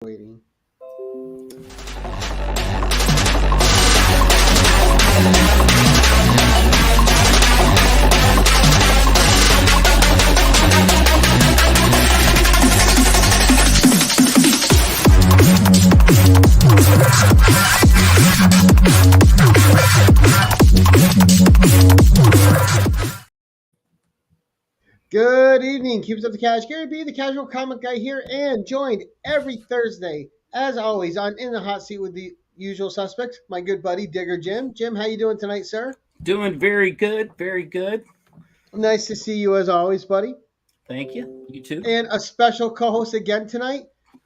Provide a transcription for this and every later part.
Waiting. Good evening. Keeps up the cash. Gary B, the casual comic guy here, and joined every Thursday, as always, on In the Hot Seat with the usual suspects, my good buddy Digger Jim. Jim, how you doing tonight, sir? Doing very good, very good. Nice to see you as always, buddy. Thank you. You too. And a special co-host again tonight,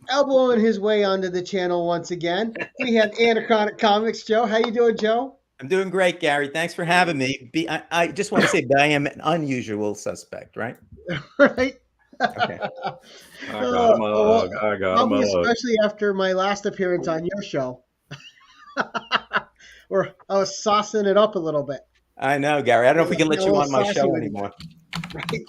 elbowing his way onto the channel once again. We have Anachronic Comics Joe. How you doing, Joe? I'm doing great, Gary. Thanks for having me. I just want to say that I am an unusual suspect, right? Right. Okay. I got him. Especially after my last appearance on your show, where I was saucing it up a little bit. I know, Gary. I don't know if we can let you on my show anymore. Right.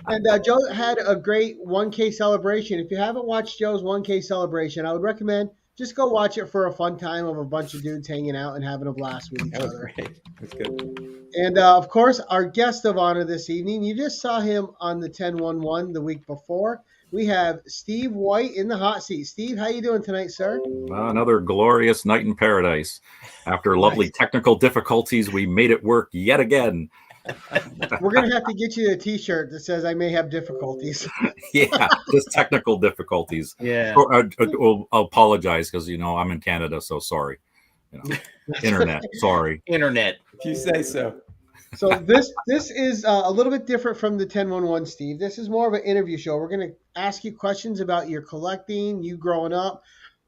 And Joe had a great 1K celebration. If you haven't watched Joe's 1K celebration, I would recommend just go watch it for a fun time of a bunch of dudes hanging out and having a blast with each That was other. great. That's good. And of course, our guest of honor this evening, you just saw him on the 10-1-1 the week before. We have Steve White in the hot seat. Steve, how you doing tonight, sir? Another glorious night in paradise. After lovely technical difficulties, we made it work yet again. We're going to have to get you a T-shirt that says I may have difficulties. Yeah, just technical difficulties. Yeah. I'll apologize because, I'm in Canada, so sorry. Internet, sorry. Internet. If you say so. So this is a little bit different from the 10-1-1, Steve. This is more of an interview show. We're going to ask you questions about your collecting, you growing up,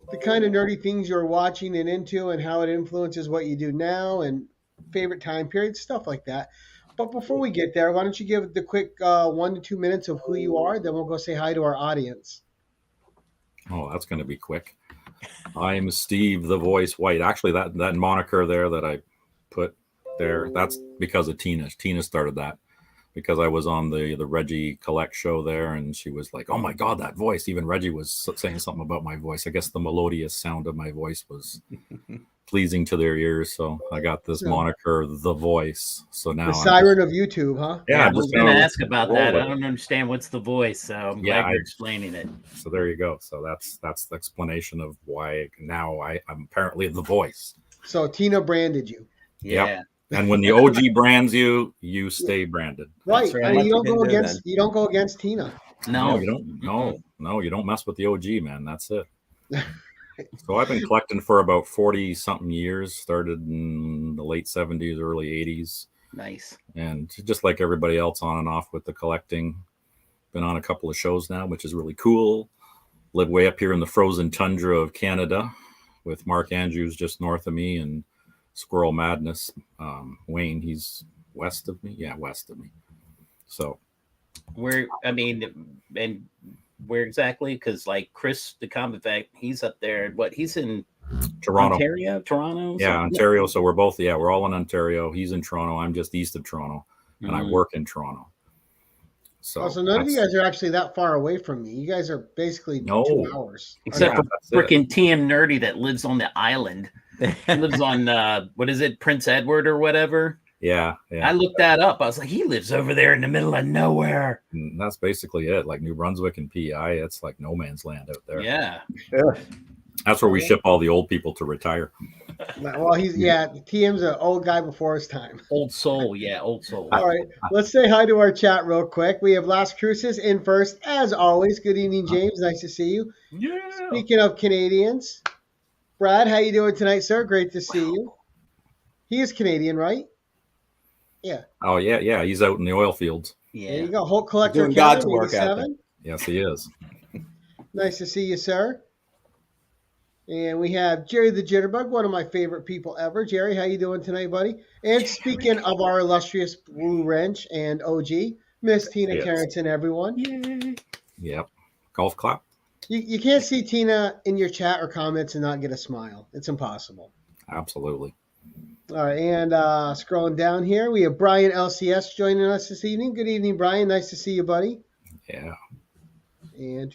the kind of nerdy things you're watching and into, and how it influences what you do now, and favorite time periods, stuff like that. But before we get there, why don't you give the quick 1 to 2 minutes of who you are, then we'll go say hi to our audience. Oh, that's going to be quick. I'm Steve the Voice White. Actually, that moniker there that I put there, that's because of Tina. Tina started that because I was on the Reggie Collect show there, and she was like, oh my God, that voice. Even Reggie was saying something about my voice. I guess the melodious sound of my voice was pleasing to their ears, so I got this moniker, The Voice. So now the siren of YouTube, huh? Yeah, I I'm was just going to gonna ask about that. I don't understand what's the voice, so I'm glad you're explaining it. So there you go. So that's the explanation of why now I'm apparently the voice. So Tina branded you. Yeah. Yep. And when the OG brands you, you stay branded. Right. right. I mean, you don't go do against Tina. No, No. you don't. No, you don't mess with the OG, man. That's it. So I've been collecting for about 40 something years. Started in the late 70s, early 80s. Nice. And just like everybody else, on and off with the collecting. Been on a couple of shows now, which is really cool. Live way up here in the frozen tundra of Canada with Mark Andrews just north of me, and Squirrel Madness, Wayne, he's west of me. Yeah, west of me. So Where exactly? Because like Chris, the comic fact, he's up there. He's in Toronto. Toronto? Yeah, Ontario. So we're both, we're all in Ontario. He's in Toronto. I'm just east of Toronto, and I work in Toronto. So none of you guys are actually that far away from me. You guys are basically 2 hours. Except for freaking TM Nerdy that lives on the island. He lives on, Prince Edward or whatever. Yeah. I looked that up. I was like, he lives over there in the middle of nowhere. And that's basically it. Like New Brunswick and PI, it's like no man's land out there. Yeah. That's where we ship all the old people to retire. Well, TM's an old guy before his time. Old soul. Yeah, old soul. All right. Let's say hi to our chat real quick. We have Las Cruces in first, as always. Good evening, James. Nice to see you. Yeah. Speaking of Canadians, Brad, how you doing tonight, sir? Great to see you. He is Canadian, right? Yeah. Oh, yeah. He's out in the oil fields. Yeah. There you go. Hulk Collector Doing God's work out there. Yes, he is. Nice to see you, sir. And we have Jerry the Jitterbug, one of my favorite people ever. Jerry, how you doing tonight, buddy? And speaking of our illustrious Blue Wrench and OG, Miss Tina Carrington, everyone. Yay. Yep. Golf clap. You can't see Tina in your chat or comments and not get a smile. It's impossible. Absolutely. All right, and scrolling down here, we have Brian LCS joining us this evening. Good evening, Brian. Nice to see you, buddy. Yeah. And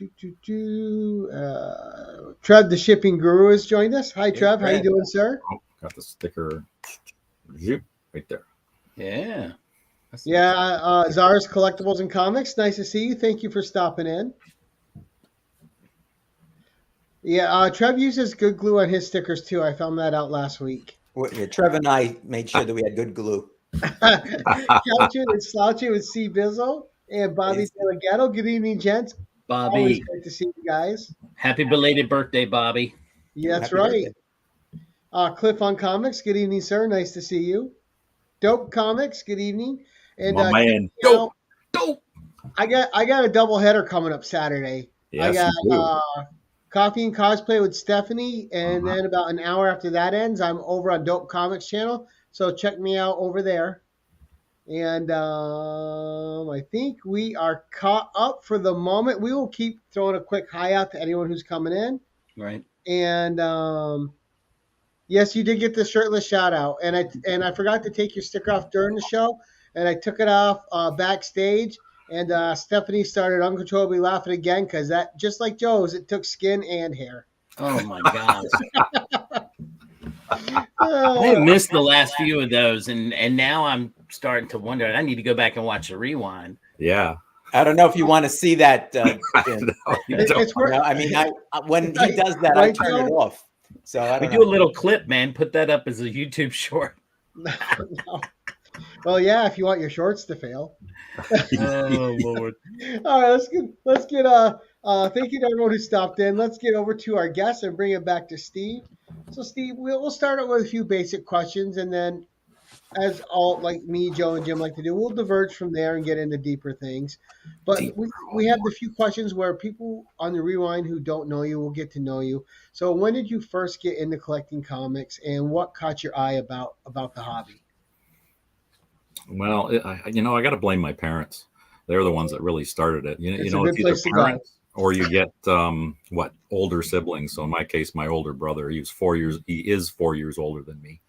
Trev, the shipping guru, has joined us. Hi, Trev. How you doing, sir? Oh, got the sticker right there. Yeah. Yeah, Zara's Collectibles and Comics. Nice to see you. Thank you for stopping in. Yeah, Trev uses good glue on his stickers too. I found that out last week. Well, yeah, Trevor and I made sure that we had good glue. Couching and slouching with C. Bizzle and Bobby Delegato. Good evening, gents. Always Bobby, great to see you guys. happy belated birthday, Bobby. Yeah, that's Happy right. birthday. Cliff on Comics. Good evening, sir. Nice to see you. Dope Comics. Good evening. And My man. Dope. Dope. I got a double header coming up Saturday. Yes, I you do. got Coffee and Cosplay with Stephanie, and then about an hour after that ends, I'm over on Dope Comics channel. So check me out over there. And I think we are caught up for the moment. We will keep throwing a quick hi out to anyone who's coming in. Right. And yes, you did get the shirtless shout out, and I forgot to take your sticker off during the show, and I took it off backstage. And Stephanie started uncontrollably laughing again because that, just like Joe's, it took skin and hair. Oh my gosh. I missed the last few of those, and now I'm starting to wonder. I need to go back and watch the rewind. Yeah. I don't know if you want to see that. It's worth. I mean, when he does that, Right, I turn Joe? it off. So I We don't do know. a little clip, man. Put that up as a YouTube short. No. Well, yeah, if you want your shorts to fail. Oh Lord. All right, let's get thank you to everyone who stopped in. Let's get over to our guests and bring it back to Steve. So Steve, we'll start out with a few basic questions, and then as all like me, Joe, and Jim like to do, we'll diverge from there and get into deeper things. But we have the few questions where people on the rewind who don't know you will get to know you. So when did you first get into collecting comics, and what caught your eye about the hobby? Well, I got to blame my parents. They're the ones that really started it. It's You know, a it's good either place to go. parents or you get older siblings. So in my case, my older brother, he is 4 years older than me.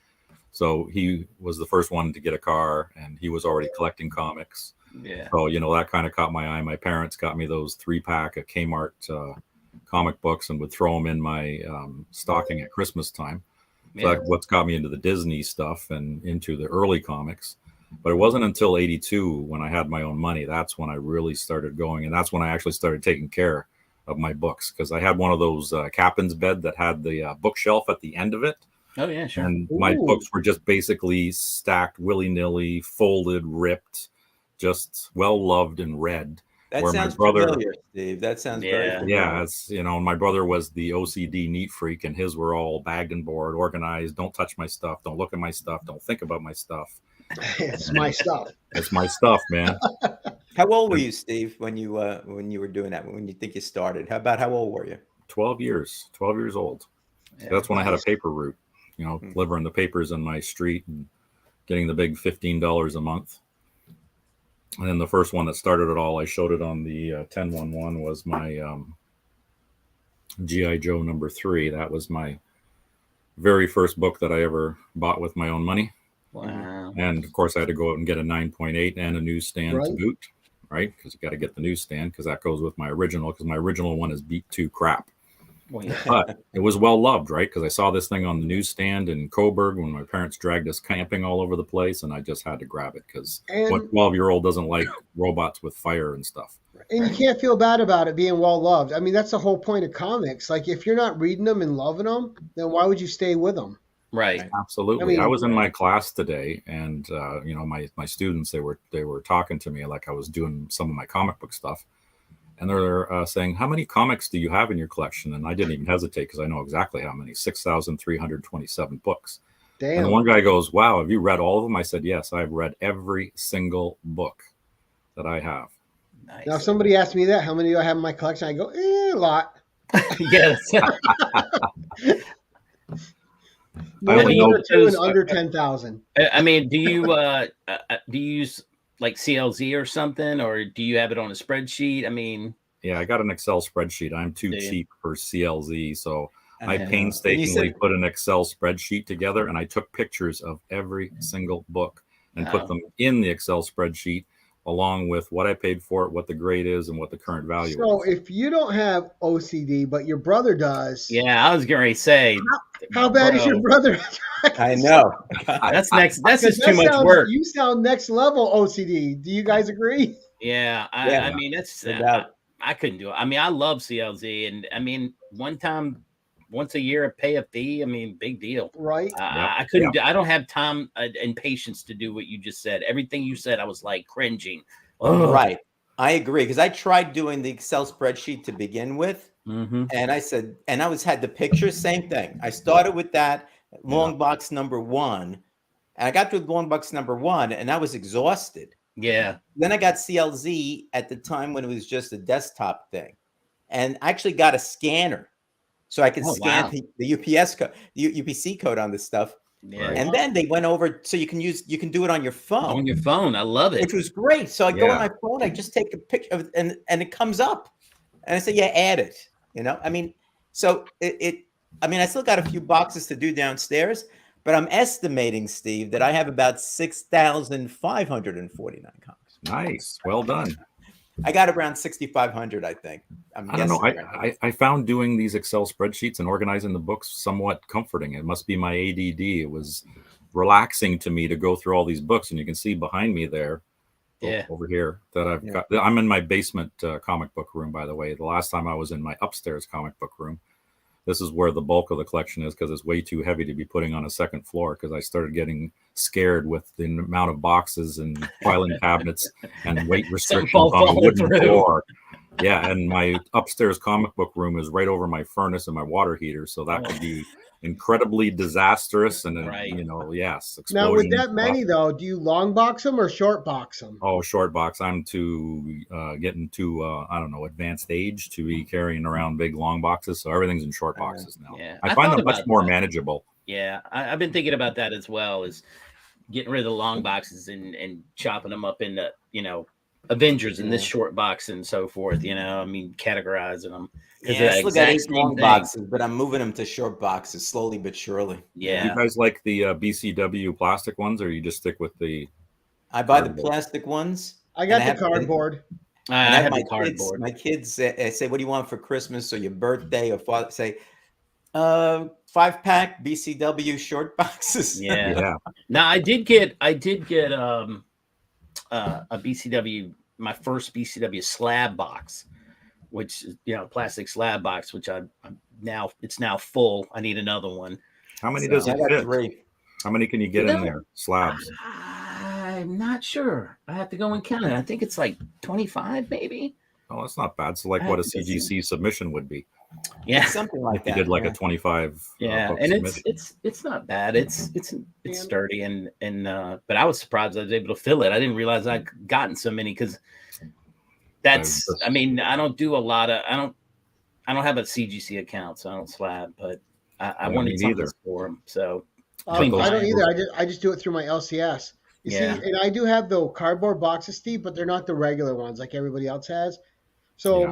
So he was the first one to get a car, and he was already collecting comics. Yeah. So, that kind of caught my eye. My parents got me those 3-pack of Kmart comic books and would throw them in my stocking at Christmas time. So that's what's got me into the Disney stuff and into the early comics. But it wasn't until 82 when I had my own money. That's when I really started going. And that's when I actually started taking care of my books, because I had one of those captain's bed that had the bookshelf at the end of it. Oh yeah, sure. And my books were just basically stacked willy-nilly, folded, ripped, just well-loved and read. That sounds familiar, Steve. That sounds very familiar. Yeah, it's, my brother was the OCD neat freak, and his were all bagged and board, organized. Don't touch my stuff. Don't look at my stuff. Don't think about my stuff. It's my stuff. It's my stuff, man. How old were you, Steve, when you were doing that? When you think you started? How old were you? 12 years old. Yeah, that's when I had a paper route, delivering the papers in my street and getting the big $15 a month. And then the first one that started it all, I showed it on the 1011, was my G.I. Joe #3. That was my very first book that I ever bought with my own money. Wow. And of course, I had to go out and get a 9.8 and a newsstand to boot, right? Because you got to get the newsstand, because that goes with my original, because my original one is beat to crap. Well, yeah. But it was well loved, right? Because I saw this thing on the newsstand in Coburg when my parents dragged us camping all over the place, and I just had to grab it, because what 12-year-old doesn't like robots with fire and stuff? And you can't feel bad about it being well loved. I mean, that's the whole point of comics. Like, if you're not reading them and loving them, then why would you stay with them? Right. Absolutely. I was in my class today, and my students, they were talking to me like I was doing some of my comic book stuff, and they're saying, "How many comics do you have in your collection?" And I didn't even hesitate, because I know exactly how many. 6,327 books. Damn. And the one guy goes, "Wow, have you read all of them?" I said, "Yes, I've read every single book that I have." Nice. Now, if somebody asked me that, how many do I have in my collection? I go, a lot. Yes. More than one or two and under 10,000. I mean, do you use like CLZ or something, or do you have it on a spreadsheet? I mean, yeah, I got an Excel spreadsheet. I'm too cheap for CLZ, so I painstakingly put an Excel spreadsheet together, and I took pictures of every single book and put them in the Excel spreadsheet along with what I paid for it, what the grade is, and what the current value So is. if you don't have OCD, but your brother does, Yeah, I was going to say, how bad is your brother? I know. That's next. That's Because just too much sounds, work. you sound next level OCD. Do you guys agree? Yeah, Yeah. I mean, that's No doubt. I couldn't do it. I mean, I love CLZ, and I mean, once a year, pay a fee. I mean, big deal. Right. I couldn't. I don't have time and patience to do what you just said. Everything you said, I was like cringing. Oh. Right. I agree, because I tried doing the Excel spreadsheet to begin with, Mm-hmm. and I said, and I had the pictures, same thing. I started with that long box number 1, and I got to long box number 1, and I was exhausted. Yeah. Then I got CLZ at the time when it was just a desktop thing, and I actually got a scanner so I could scan the UPS code, the UPC code on this stuff. Yeah. And then they went over so you can do it on your phone. On your phone, I love it. Which was great. So I go on my phone, I just take a picture of it, and it comes up, and I say, yeah, add it. You know, I mean, so I mean, I still got a few boxes to do downstairs, but I'm estimating, Steve, that I have about 6,549 comics. Nice, well done. I got around 6,500, I think. I don't know. I found doing these Excel spreadsheets and organizing the books somewhat comforting. It must be my ADD. It was relaxing to me to go through all these books, and you can see behind me there, over here, that I've got. I'm in my basement comic book room, by the way. The last time I was in my upstairs comic book room. This is where the bulk of the collection is, because it's way too heavy to be putting on a second floor, because I started getting scared with the amount of boxes and filing cabinets and weight restrictions on the wooden floor. Yeah, and my upstairs comic book room is right over my furnace and my water heater, so that could be incredibly disastrous. And you know, yes. Now, with that many though, do you long box them or short box them? Oh, short box. I'm getting to I don't know, advanced age to be carrying around big long boxes, so everything's in short boxes now. Yeah, I find them much more manageable. Yeah, I've been thinking about that as well, is getting rid of the long boxes and chopping them up into, you know, Avengers in this short box and so forth. You know, I mean, categorizing them. Yeah, I still got 8 long boxes, but I'm moving them to short boxes slowly but surely. Yeah. You guys like the BCW plastic ones, or you just stick with the? I buy the plastic ones. I got the cardboard. I have my the cardboard. My kids say, "What do you want for Christmas or your birthday or father?" Say, 5-pack BCW short boxes. Yeah. Now I did get a BCW, my first BCW slab box, which is, you know, plastic slab box, which it's now full. I need another one. How many does it fit? 3. How many can you get in there? Slabs? I'm not sure. I have to go and count it. I think it's like 25, maybe. Oh, that's not bad. So, like what a CGC submission would be. Yeah, something like if that. You did like a 25. Yeah, and it's not bad. It's sturdy and but I was surprised I was able to fill it. I didn't realize I'd gotten so many, because I mean, I don't do a lot of I don't have a CGC account, so I don't slab, but I wanted something for them. So I don't either. I just do it through my LCS. You see, and I do have the cardboard boxes, Steve, but they're not the regular ones like everybody else has. So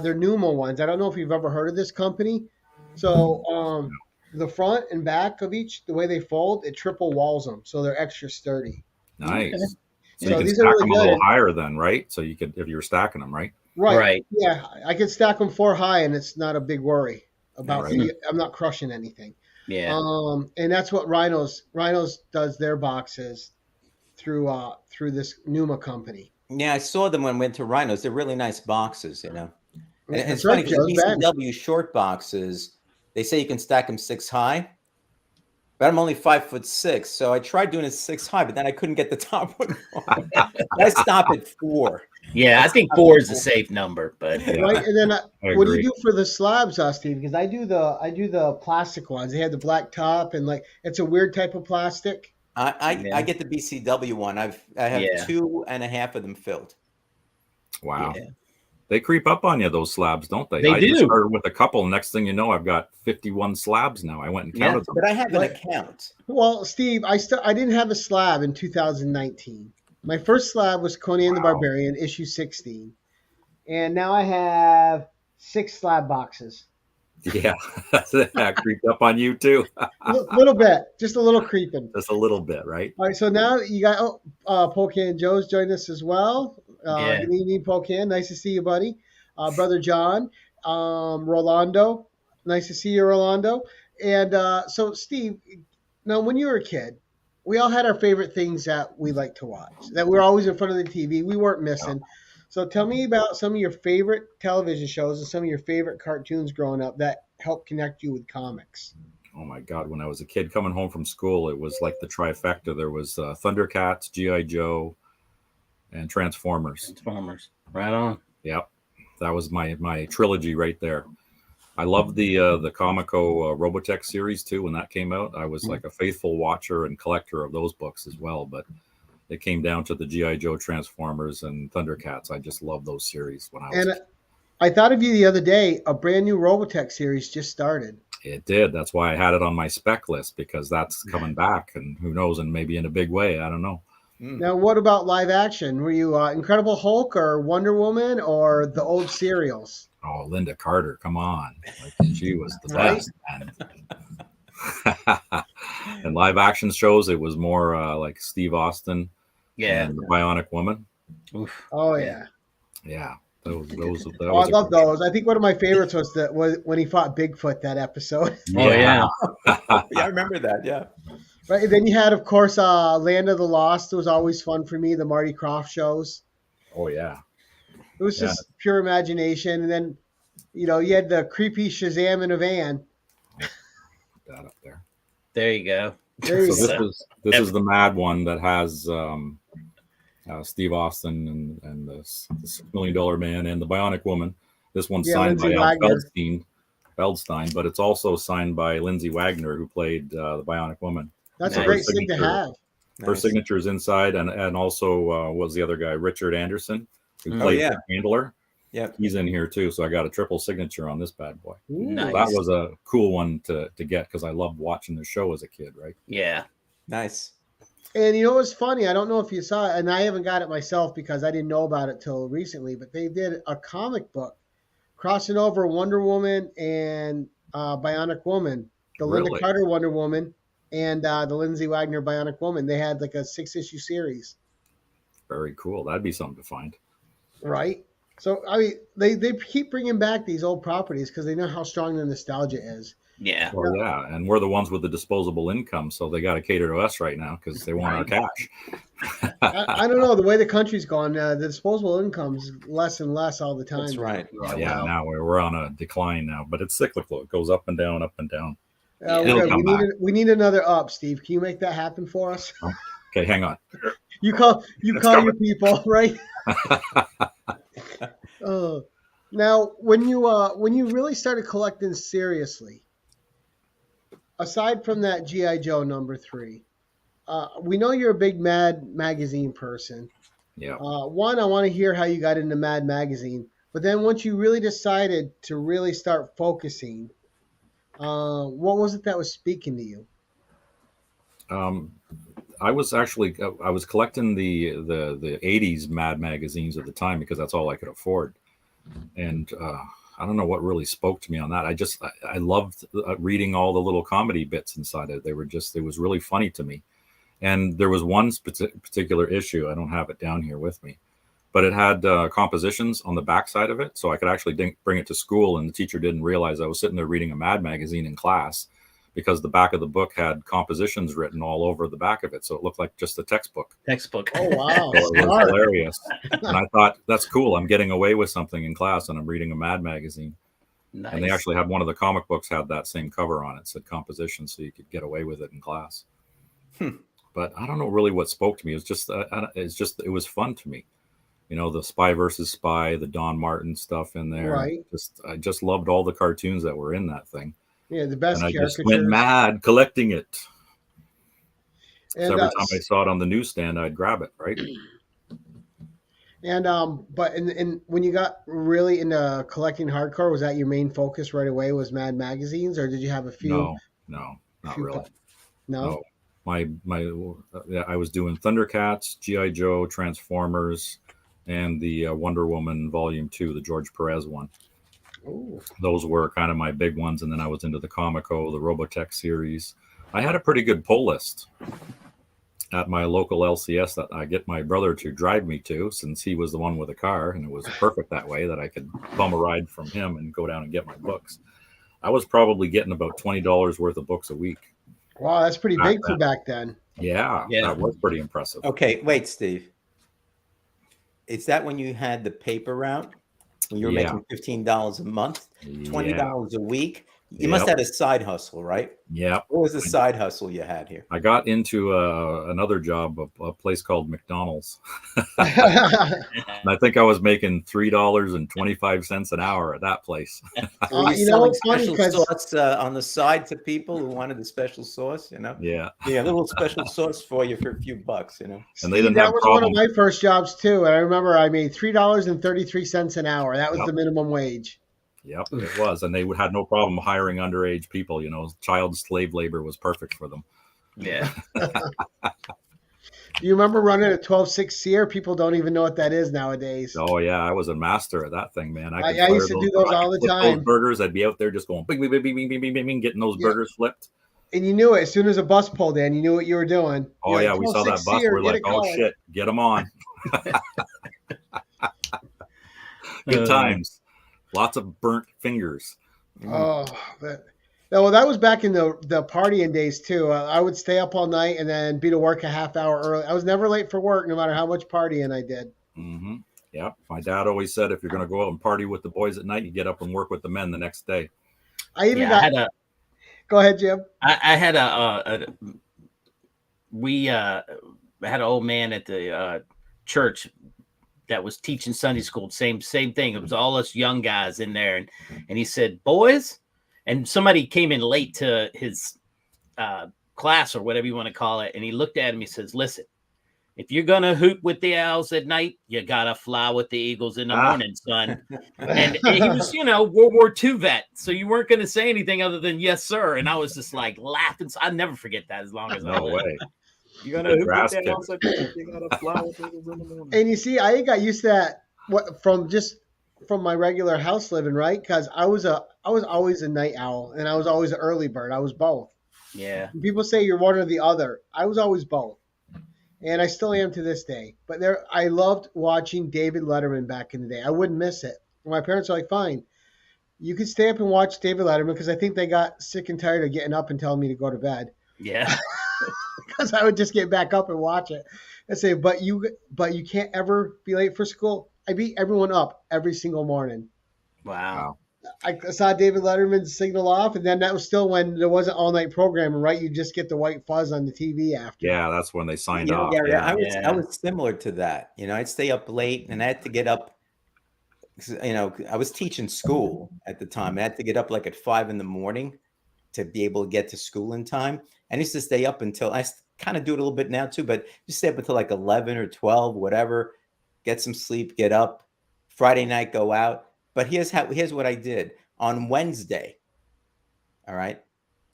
they're Numa ones. I don't know if you've ever heard of this company. So the front and back of each, the way they fold, it triple walls them, so they're extra sturdy. Nice. Okay. So you can stack them a little higher then, right? So you could, if you were stacking them, right? Right. Yeah, I could stack them 4 high, and it's not a big worry about I'm not crushing anything. Yeah. And that's what Rhinos does their boxes through this Numa company. Yeah, I saw them when I went to Rhinos. They're really nice boxes, you know. And it's right, funny because BCW short boxes, they say you can stack them 6 high, but I'm only 5'6", so I tried doing it 6 high, but then I couldn't get the top one. I stop at 4. Yeah, I think 4 is a safe number, but right. And then what do you do for the slabs, Steve? Because I do the plastic ones. They have the black top, and like it's a weird type of plastic. I get the BCW one. I have 2.5 of them filled. Wow. Yeah. They creep up on you, those slabs, don't they? I just started with a couple. Next thing you know, I've got 51 slabs now. I went and counted them. But I have an account. Well, Steve, I didn't have a slab in 2019. My first slab was Conan the Barbarian, issue 16. And now I have 6 slab boxes. Yeah, that creeped up on you too. Little bit, just a little creeping. Just a little bit, right? All right, so now you got Pocan Joe's joined us as well. Yeah. Good evening, Pocan. Nice to see you, buddy. Brother John, Rolando. Nice to see you, Rolando. And so, Steve, now when you were a kid, we all had our favorite things that we like to watch, that we were always in front of the TV. We weren't missing. So tell me about some of your favorite television shows and some of your favorite cartoons growing up that helped connect you with comics. Oh my God! When I was a kid coming home from school, it was like the trifecta. There was Thundercats, GI Joe, and Transformers. Transformers, right on. Yep, that was my trilogy right there. I loved the Comico Robotech series too. When that came out, I was like a faithful watcher and collector of those books as well. But it came down to the GI Joe, Transformers, and Thundercats. I just loved those series when I was. And I thought of you the other day. A brand new Robotech series just started. It did. That's why I had it on my spec list, because that's coming back, and who knows, and maybe in a big way. I don't know. Now, what about live action? Were you Incredible Hulk or Wonder Woman or the old serials? Oh, Linda Carter, come on. Like, she was the Right. best. And live action shows, it was more like Steve Austin and the Bionic Woman. Oof. Oh, yeah. Yeah. I love those. I think one of my favorites was when he fought Bigfoot, that episode. Oh, yeah. Yeah, I remember that. Yeah. Right. And then you had, of course, Land of the Lost. It was always fun for me, the Marty Krofft shows. Oh, yeah. It was just pure imagination. And then, you had the creepy Shazam in a van. Put that up there. There you go. So this is the Mad one that has Steve Austin and the $6 Million Man and the Bionic Woman. This one's signed by Al Feldstein, but it's also signed by Lindsay Wagner, who played the Bionic Woman. That's a great thing to have. Her signature is inside, and also was the other guy, Richard Anderson, who played the Handler. Yeah, he's in here too. So I got a triple signature on this bad boy. Nice. So that was a cool one to get, because I loved watching the show as a kid. Right? Yeah. Nice. And you know what's funny? I don't know if you saw it, and I haven't got it myself because I didn't know about it till recently. But they did a comic book crossing over Wonder Woman and Bionic Woman, the Linda Carter Wonder Woman, and the Lindsay Wagner Bionic Woman. They had like a 6-issue series. Very cool. That'd be something to find. Right. So I mean, they keep bringing back these old properties because they know how strong the nostalgia is. Yeah. Well, yeah, and we're the ones with the disposable income, so they got to cater to us right now because they want our cash. I don't know, the way the country's gone, the disposable income's less and less all the time. That's right. Yeah, now we're on a decline now, but it's cyclical. It goes up and down, up and down. We need another up, Steve. Can you make that happen for us? Okay, hang on. You call your people, right? Now, when you really started collecting seriously, aside from that GI Joe #3, we know you're a big Mad magazine person. Yeah. One, I want to hear how you got into Mad magazine, but then once you really decided to really start focusing, what was it that was speaking to you? I was collecting the 80s Mad magazines at the time because that's all I could afford. And I don't know what really spoke to me on that. I loved reading all the little comedy bits inside it. It was really funny to me. And there was one particular issue, I don't have it down here with me, but it had compositions on the back side of it. So I could actually bring it to school, and the teacher didn't realize I was sitting there reading a Mad magazine in class, because the back of the book had compositions written all over the back of it. So it looked like just a textbook. Oh, wow. So it was hilarious. And I thought, that's cool. I'm getting away with something in class, and I'm reading a Mad magazine. Nice. And they actually had one of the comic books had that same cover on it. It said compositions, so you could get away with it in class. But I don't know really what spoke to me. It was fun to me. You know, the Spy versus Spy, the Don Martin stuff in there. Right. I just loved all the cartoons that were in that thing. Yeah, the best and I just went mad collecting it. And so every time I saw it on the newsstand, I'd grab it, right? And but when you got really into collecting hardcore, was that your main focus right away? Was Mad magazines, or did you have a few? No, not really. No. I was doing Thundercats, GI Joe, Transformers, and the Wonder Woman Volume 2, the George Perez one. Ooh. Those were kind of my big ones. And then I was into the Comico, the Robotech series. I had a pretty good pull list at my local LCS that I get my brother to drive me to, since he was the one with a car, and it was perfect that way that I could bum a ride from him and go down and get my books. I was probably getting about $20 worth of books a week. Wow, that's pretty big for back then. Yeah, that was pretty impressive. Okay, wait, Steve. Is that when you had the paper route? When you were making $15 a month, $20 a week? You must have had a side hustle, right? Yeah. What was the side hustle you had here? I got into another job, a place called McDonald's. And I think I was making $3.25 an hour at that place. Were you selling special sauce on the side to people who wanted the special sauce? Yeah, a little special sauce for you for a few bucks. And they didn't that was one of my first jobs too. And I remember I made $3.33 an hour. That was the minimum wage. Yep, it was. And they had no problem hiring underage people. Child slave labor was perfect for them. Yeah. Do you remember running a 12.6 sear? People don't even know what that is nowadays. Oh, yeah. I was a master at that thing, man. I used to do those all the time. Those burgers, I'd be out there just going, bing, bing, bing, bing, bing, bing, bing, bing, getting those burgers flipped. And you knew it. As soon as a bus pulled in, you knew what you were doing. Oh, yeah. We saw that bus. We're like, oh, shit, get them on. Good times. Lots of burnt fingers. Oh, well, that was back in the partying days too. I would stay up all night and then be to work a half hour early. I was never late for work, no matter how much partying I did. Mm-hmm. Yeah, my dad always said if you're going to go out and party with the boys at night, you get up and work with the men the next day. Go ahead, Jim. I had had an old man at the church that was teaching Sunday school. Same thing. It was all us young guys in there, and he said, "Boys," and somebody came in late to his class or whatever you want to call it, and he looked at him. He says, "Listen, if you're gonna hoop with the owls at night, you gotta fly with the eagles in the morning, son." And he was, World War II vet, so you weren't gonna say anything other than "yes, sir." And I was just like laughing. So I'll never forget that as long as I live. No way. You gotta hoop with the owls at night, you gotta fly with the eagles in the morning. And you see, I got used to that from my regular house living, right? Because I was always a night owl and I was always an early bird. I was both. Yeah. When people say you're one or the other. I was always both. And I still am to this day. But I loved watching David Letterman back in the day. I wouldn't miss it. My parents are like, fine, you can stay up and watch David Letterman, because I think they got sick and tired of getting up and telling me to go to bed. Yeah. Because I would just get back up and watch it and say, but you can't ever be late for school. I beat everyone up every single morning. Wow. I saw David Letterman signal off, and then that was still when there wasn't all-night programming, right? You just get the white fuzz on the TV after. Yeah, that's when they signed off. Gary, I was similar to that. I'd stay up late, and I had to get up. I was teaching school at the time. I had to get up like at 5 a.m. to be able to get to school in time. And I used to stay up until, I kind of do it a little bit now too, but just stay up until like 11 or 12, whatever, get some sleep, get up, Friday night, go out. But here's what I did on Wednesday. All right.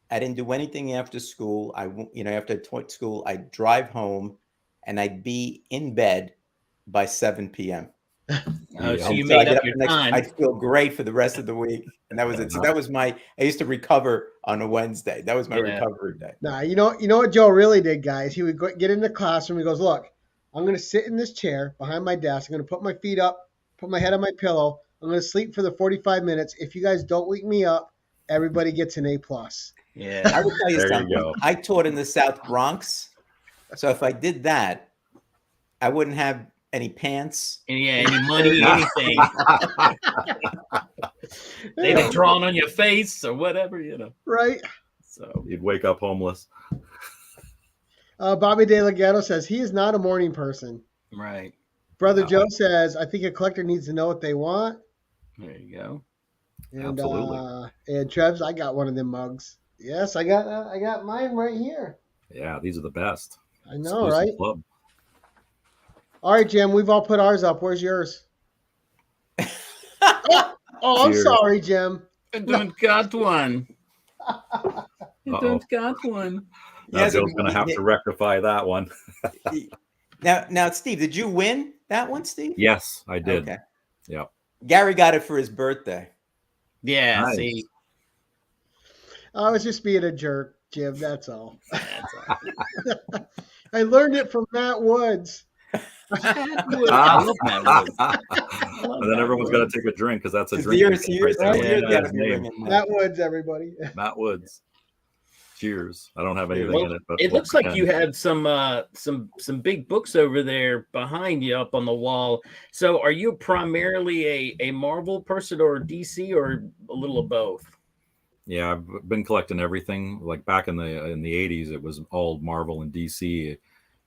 I didn't do anything after school. After school, I'd drive home and I'd be in bed by 7 p.m. So you made up your time. I'd feel great for the rest of the week. And that was it. So that was I used to recover on a Wednesday. That was my recovery day. Nah, you know what Joe really did, guys? He would get in the classroom. He goes, look, I'm going to sit in this chair behind my desk. I'm going to put my feet up, put my head on my pillow. I'm going to sleep for the 45 minutes. If you guys don't wake me up, everybody gets an A+. Yeah. I will tell you something. You go. I taught in the South Bronx. So if I did that, I wouldn't have any pants. Any money, anything. They'd have drawn on your face or whatever, Right? So you'd wake up homeless. Bobby De La Ghetto says he is not a morning person. Right. Brother Joe says, I think a collector needs to know what they want. There you go. And, Absolutely. And Trev's, I got one of them mugs. Yes, I got mine right here. Yeah, these are the best. I know, Exclusive right? Club. All right, Jim, we've all put ours up. Where's yours? I'm Cheers. sorry, Jim. I don't got one. I don't got one. Now Joe's going to have to rectify that one. Now, Steve, did you win that one, Steve? Yes, I did. Okay. Yep. Gary got it for his birthday. Yeah, Nice. see, I was just being a jerk, Jim. That's all. that's all. I learned it from Matt Woods. Matt Woods. I love Matt Woods. I love And then Matt everyone's got to Woods. take a drink because that's a His drink. ears, Right ears, there. ears Yeah, gotta His be name. ringing. Matt Woods, everybody. Matt Woods. Cheers. I don't have anything Well, in it, but it we'll looks like pretend. you had some big books over there behind you up on the wall. So, are you primarily a Marvel person or DC or a little of both? Yeah, I've been collecting everything. Like back in the 80s, it was all Marvel and DC,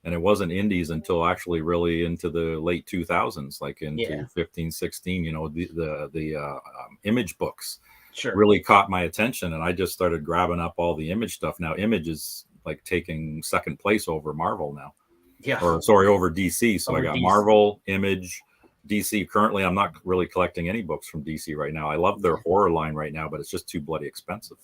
and it wasn't indies until actually really into the late 2000s, like into Yeah. 15, 16. You know, the Image books Sure. really caught my attention, and I just started grabbing up all the Image stuff. Now Image is like taking second place over Marvel now, Yeah. or sorry, over DC. So Over I got DC. Marvel, Image, DC. Currently, I'm not really collecting any books from DC right now. I love their horror line right now, but it's just too bloody expensive,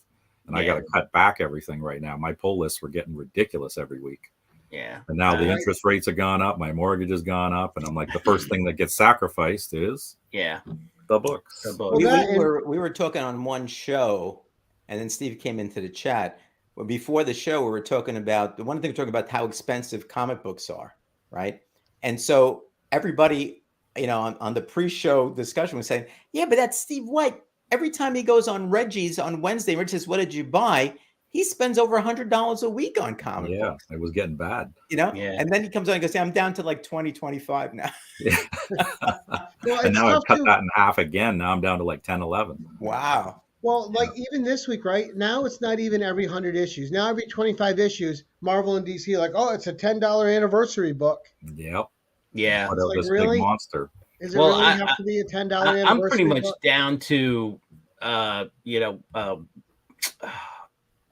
and I Yeah. got to cut back everything right now. My pull lists were getting ridiculous every week. Yeah. And now the Right. interest rates have gone up, my mortgage has gone up, and I'm like, the first thing that gets sacrificed is Yeah. the books. The book. Well, that and- We were talking on one show, and then Steve came into the chat. Well, before the show, we were talking about the one thing we're talking about how expensive comic books are, right? And so everybody, you know, on the pre-show discussion was saying, yeah, but that's Steve White. Every time he goes on Reggie's on Wednesday, Reggie says, "What did you buy?" He spends over $100 a week on comic Yeah, books, it was getting bad. you know? Yeah. And then he comes on and goes, "Yeah, I'm down to like 20, 25 now." Yeah. Well, And it's now I've tough cut too. that in half again. Now I'm down to like 10, 11. Wow. Well, like even this week, right now, it's not even every 100 issues. Now, every 25 issues, Marvel and DC are like, oh, it's a $10 anniversary book. Yep. Yeah. What It's else? like, This really? big monster. Is it Well, really I- have to be a $10 I'm anniversary pretty much book? down to,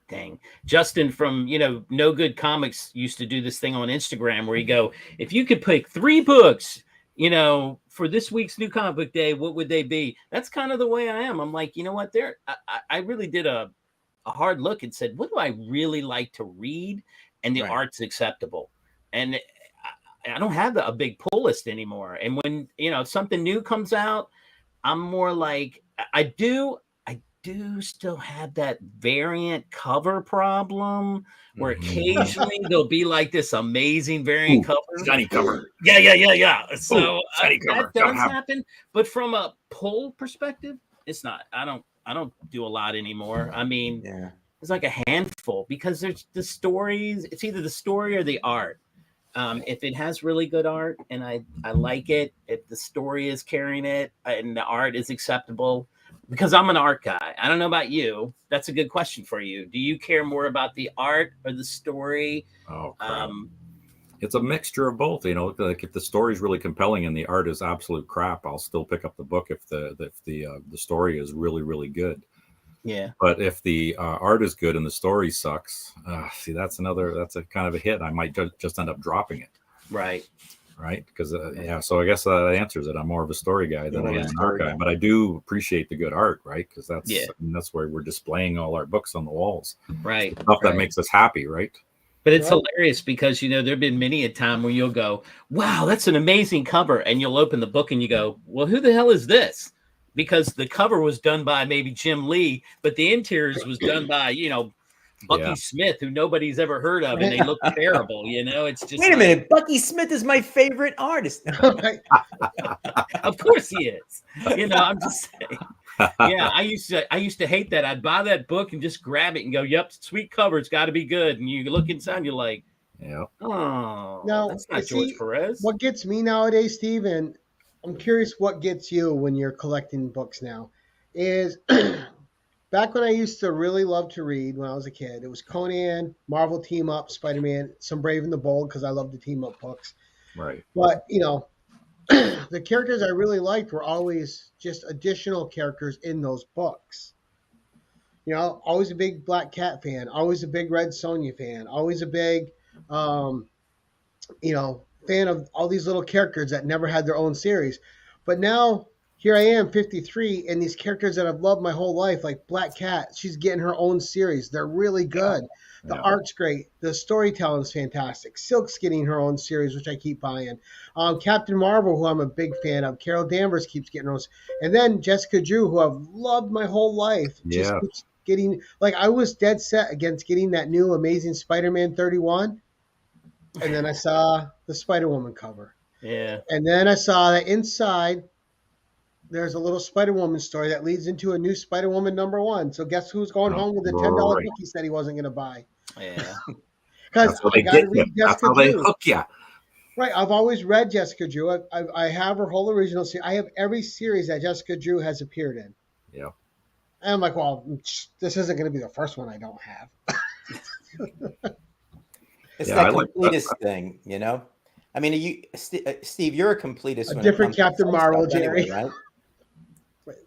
dang, Justin from, No Good Comics used to do this thing on Instagram where you go, if you could pick 3 books, for this week's New Comic Book Day, what would they be? That's kind of the way I am. I'm like, you know what? I really did a hard look and said, what do I really like to read? And the Right. art's acceptable. And I don't have a big pull list anymore. And when, something new comes out, I'm more like, I do still have that variant cover problem where occasionally there'll be like this amazing variant cover. Shiny cover. Yeah. So shiny cover. that Gotta does have- happen, but from a pull perspective, it's not. I don't do a lot anymore. I mean, Yeah. it's like a handful because there's the stories. It's either the story or the art. If it has really good art and I like it, if the story is carrying it and the art is acceptable, because I'm an art guy. I don't know about you. That's a good question for you. Do you care more about the art or the story? Oh, crap. It's a mixture of both. Like if the story is really compelling and the art is absolute crap, I'll still pick up the book if the story is really, really good. Yeah. But if the art is good and the story sucks, that's a kind of a hit. I might just end up dropping it. Right. Because so I guess that answers it. I'm more of a story guy than I am an art guy, but I do appreciate the good art, right? Because that's where we're displaying all our books on the walls, Right. stuff that makes us happy, right? But it's Right. hilarious because there've been many a time where you'll go, "Wow, that's an amazing cover," and you'll open the book and you go, "Well, who the hell is this?" Because the cover was done by maybe Jim Lee, but the interiors was done by Bucky Smith, who nobody's ever heard of, and they look terrible. It's just Wait a minute. Bucky Smith is my favorite artist. Of course he is. I'm just saying. Yeah, I used to hate that. I'd buy that book and just grab it and go, "Yep, sweet cover. It's got to be good." And you look inside, and you're like, Yeah. "Oh, Now, that's not see, George Perez." What gets me nowadays, Steve, and I'm curious what gets you when you're collecting books now, is back when I used to really love to read when I was a kid, it was Conan, Marvel Team Up, Spider-Man, some Brave and the Bold, because I love the team up books. Right. But, the characters I really liked were always just additional characters in those books. Always a big Black Cat fan, always a big Red Sonja fan, always a big, fan of all these little characters that never had their own series. But now here I am, 53, and these characters that I've loved my whole life, like Black Cat, she's getting her own series. They're really good. The art's great. The storytelling's fantastic. Silk's getting her own series, which I keep buying. Captain Marvel, who I'm a big fan of. Carol Danvers keeps getting her own. And then Jessica Drew, who I've loved my whole life, just keeps getting, like, I was dead set against getting that new Amazing Spider-Man 31. And then I saw the Spider-Woman cover. Yeah. And then I saw that inside there's a little Spider-Woman story that leads into a new Spider-Woman #1. So guess who's going home with the $10 book he said he wasn't going to buy? Yeah. Because I got to read Jessica That's how Drew. they hook you. Right. I've always read Jessica Drew. I have her whole original series. I have every series that Jessica Drew has appeared in. Yeah. And I'm like, well, this isn't going to be the first one I don't have. It's that completist thing, you know? I mean, Steve, you're a completist. A different Captain Marvel, Jerry. Anyway, right?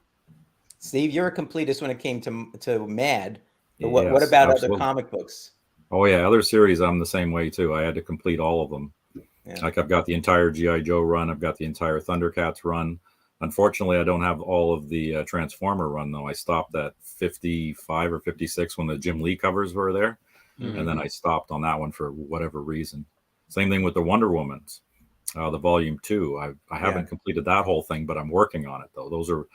Steve, you're a completist when it came to Mad. But what about other comic books? Oh, yeah. Other series, I'm the same way, too. I had to complete all of them. Yeah. Like, I've got the entire G.I. Joe run. I've got the entire Thundercats run. Unfortunately, I don't have all of the Transformer run, though. I stopped at 55 or 56 when the Jim Lee covers were there. Mm-hmm. And then I stopped on that one for whatever reason. Same thing with the Wonder Woman's, the volume 2. I haven't completed that whole thing, but I'm working on it, though. Those are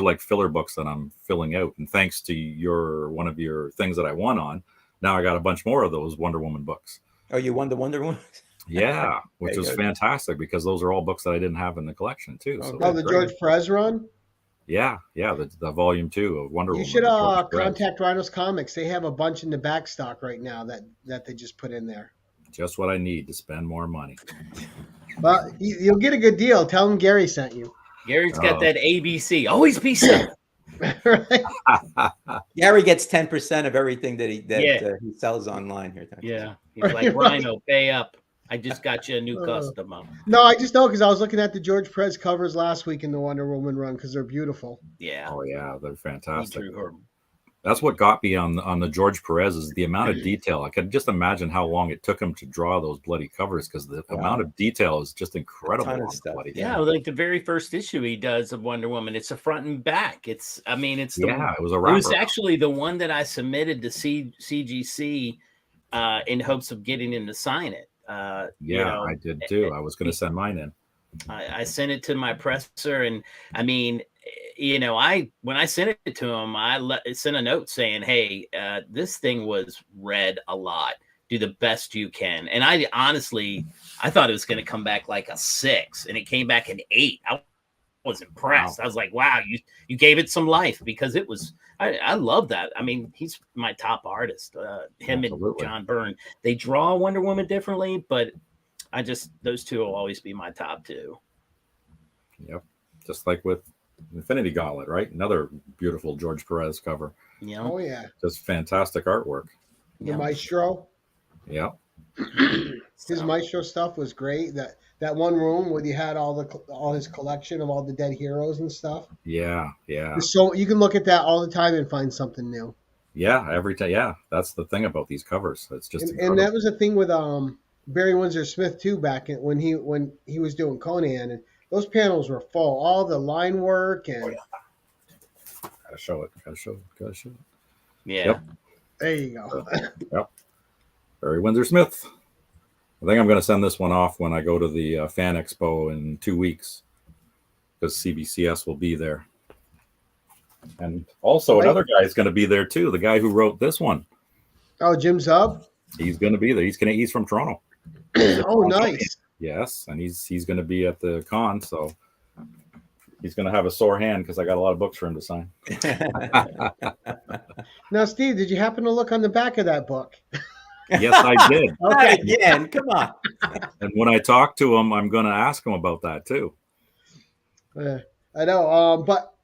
like filler books that I'm filling out. And thanks to one of your things that I won on, now I got a bunch more of those Wonder Woman books. Oh, you won the Wonder Woman? Yeah, which was fantastic because those are all books that I didn't have in the collection too. So the George Perez run? Yeah, the volume 2 of Wonder Woman. You should contact Rhinos Comics. They have a bunch in the back stock right now that they just put in there. Just what I need to spend more money. Well, you'll get a good deal. Tell them Gary sent you. Gary's got that ABC. Always be safe. Gary gets 10% of everything that he sells online here. Yeah, he's like, Rhino, pay up. I just got you a new customer. No, I just know because I was looking at the George Perez covers last week in the Wonder Woman run because they're beautiful. Yeah. Oh yeah, they're fantastic. That's what got me on the George Perez is the amount of detail. I could just imagine how long it took him to draw those bloody covers because the amount of detail is just incredible. Yeah, like the very first issue he does of Wonder Woman, it's a front and back. It was a wrapper. It was actually the one that I submitted to CGC in hopes of getting him to sign it. I did too. I was going to send mine in. I sent it to my presser, and I mean, when I sent it to him, I sent a note saying, "Hey, this thing was read a lot. Do the best you can." And I thought it was going to come back like a 6, and it came back an 8. I was impressed. Wow. I was like, "Wow, you gave it some life," because it was. I love that. I mean, he's my top artist. Him Absolutely. And John Byrne. They draw Wonder Woman differently, but those two will always be my top 2. Yep, just like with Infinity Gauntlet, right? Another beautiful George Perez cover. Yeah. Oh yeah. Just fantastic artwork. The Maestro. Yeah. His Maestro stuff was great. That one room where you had all his collection of all the dead heroes and stuff. Yeah. So you can look at that all the time and find something new. Yeah, every time. Yeah, that's the thing about these covers. It's just and that was the thing with Barry Windsor Smith too back when he was doing Conan, and those panels were full. All the line work and gotta show it. Yeah. Yep. There you go. Yep. Barry Windsor Smith. I think I'm going to send this one off when I go to the Fan Expo in 2 weeks because CBCS will be there. And also another guy is going to be there too. The guy who wrote this one. Oh, Jim Zub? He's going to be there. He's from Toronto. Oh, nice. Yes, and he's going to be at the con, so he's going to have a sore hand because I got a lot of books for him to sign. Now, Steve, did you happen to look on the back of that book? Yes, I did. Okay, again, come on. And when I talk to him, I'm going to ask him about that too. I know, but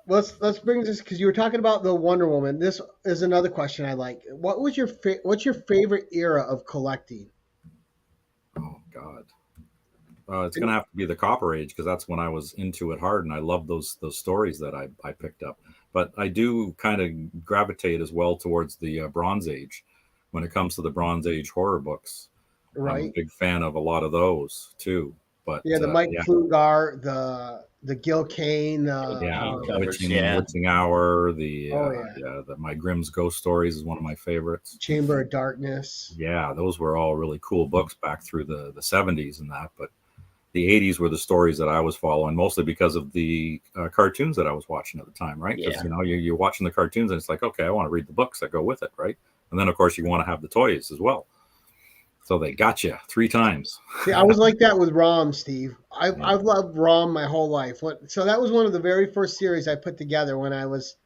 let's bring this because you were talking about the Wonder Woman. This is another question I like. What's your favorite era of collecting? Oh God, it's going to have to be the Copper Age because that's when I was into it hard, and I love those stories that I picked up. But I do kind of gravitate as well towards the Bronze Age when it comes to the Bronze Age horror books. Right. I'm a big fan of a lot of those too. But the Mike Klugar, the Gil Kane, Witching Hour, my Grimm's Ghost Stories is one of my favorites. Chamber of Darkness. Yeah, those were all really cool books back through the 70s and that. But the 80s were the stories that I was following, mostly because of the cartoons that I was watching at the time, right? Because you're watching the cartoons and it's like, okay, I want to read the books that go with it, right? And then of course you want to have the toys as well. So they got you 3 times. See, I was like that with ROM, Steve. I've loved ROM my whole life. So that was one of the very first series I put together when I was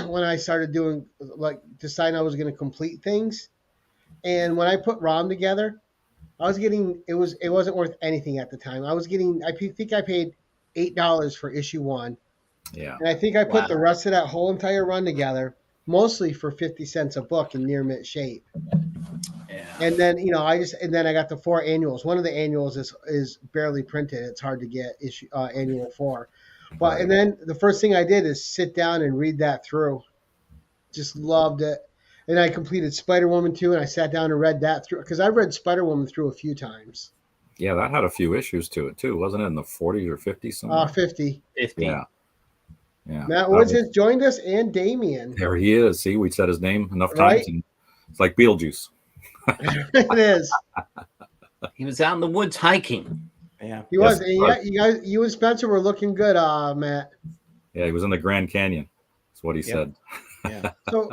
when I started doing deciding I was going to complete things. And when I put ROM together, I was getting it wasn't worth anything at the time. I think I paid $8 for issue 1. Yeah. And I think I put the rest of that whole entire run together, mostly for 50 cents a book in near mint shape. Yeah. And then I got the 4 annuals. One of the annuals is barely printed. It's hard to get annual 4. But and then the first thing I did is sit down and read that through. Just loved it. And I completed Spider-Woman 2, and I sat down and read that through because I've read Spider-Woman through a few times. Yeah, that had a few issues to it too, wasn't it? In the 40s or 50s somewhere? 50. 50. Yeah. Matt Woods has joined us, and Damien. There he is. See, we said his name enough times. And it's like Beetlejuice. It is. He was out in the woods hiking. Yeah, he was. And you and Spencer were looking good, Matt. Yeah, he was in the Grand Canyon. That's what he said. Yeah. So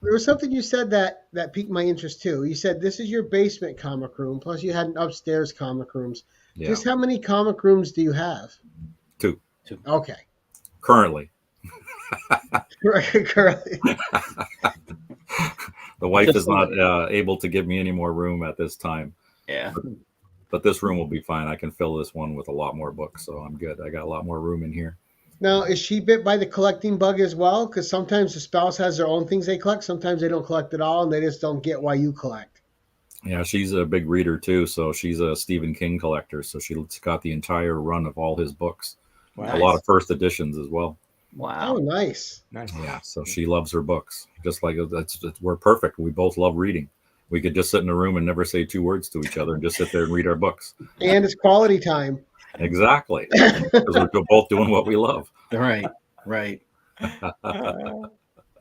there was something you said that piqued my interest too. You said this is your basement comic room, plus you had an upstairs comic rooms. Yeah. Just how many comic rooms do you have? 2. Okay. Currently. Currently. The wife is not able to give me any more room at this time. Yeah. But this room will be fine. I can fill this one with a lot more books, so I'm good. I got a lot more room in here. Now, is she bit by the collecting bug as well? Because sometimes the spouse has their own things they collect. Sometimes they don't collect at all, and they just don't get why you collect. Yeah, she's a big reader, too. So she's a Stephen King collector. So she's got the entire run of all his books. Wow. A lot of first editions as well. Wow. Oh, nice. Yeah, so she loves her books. Just like we're perfect. We both love reading. We could just sit in a room and never say 2 words to each other and just sit there and read our books. And it's quality time. Exactly. Because we're both doing what we love. Right.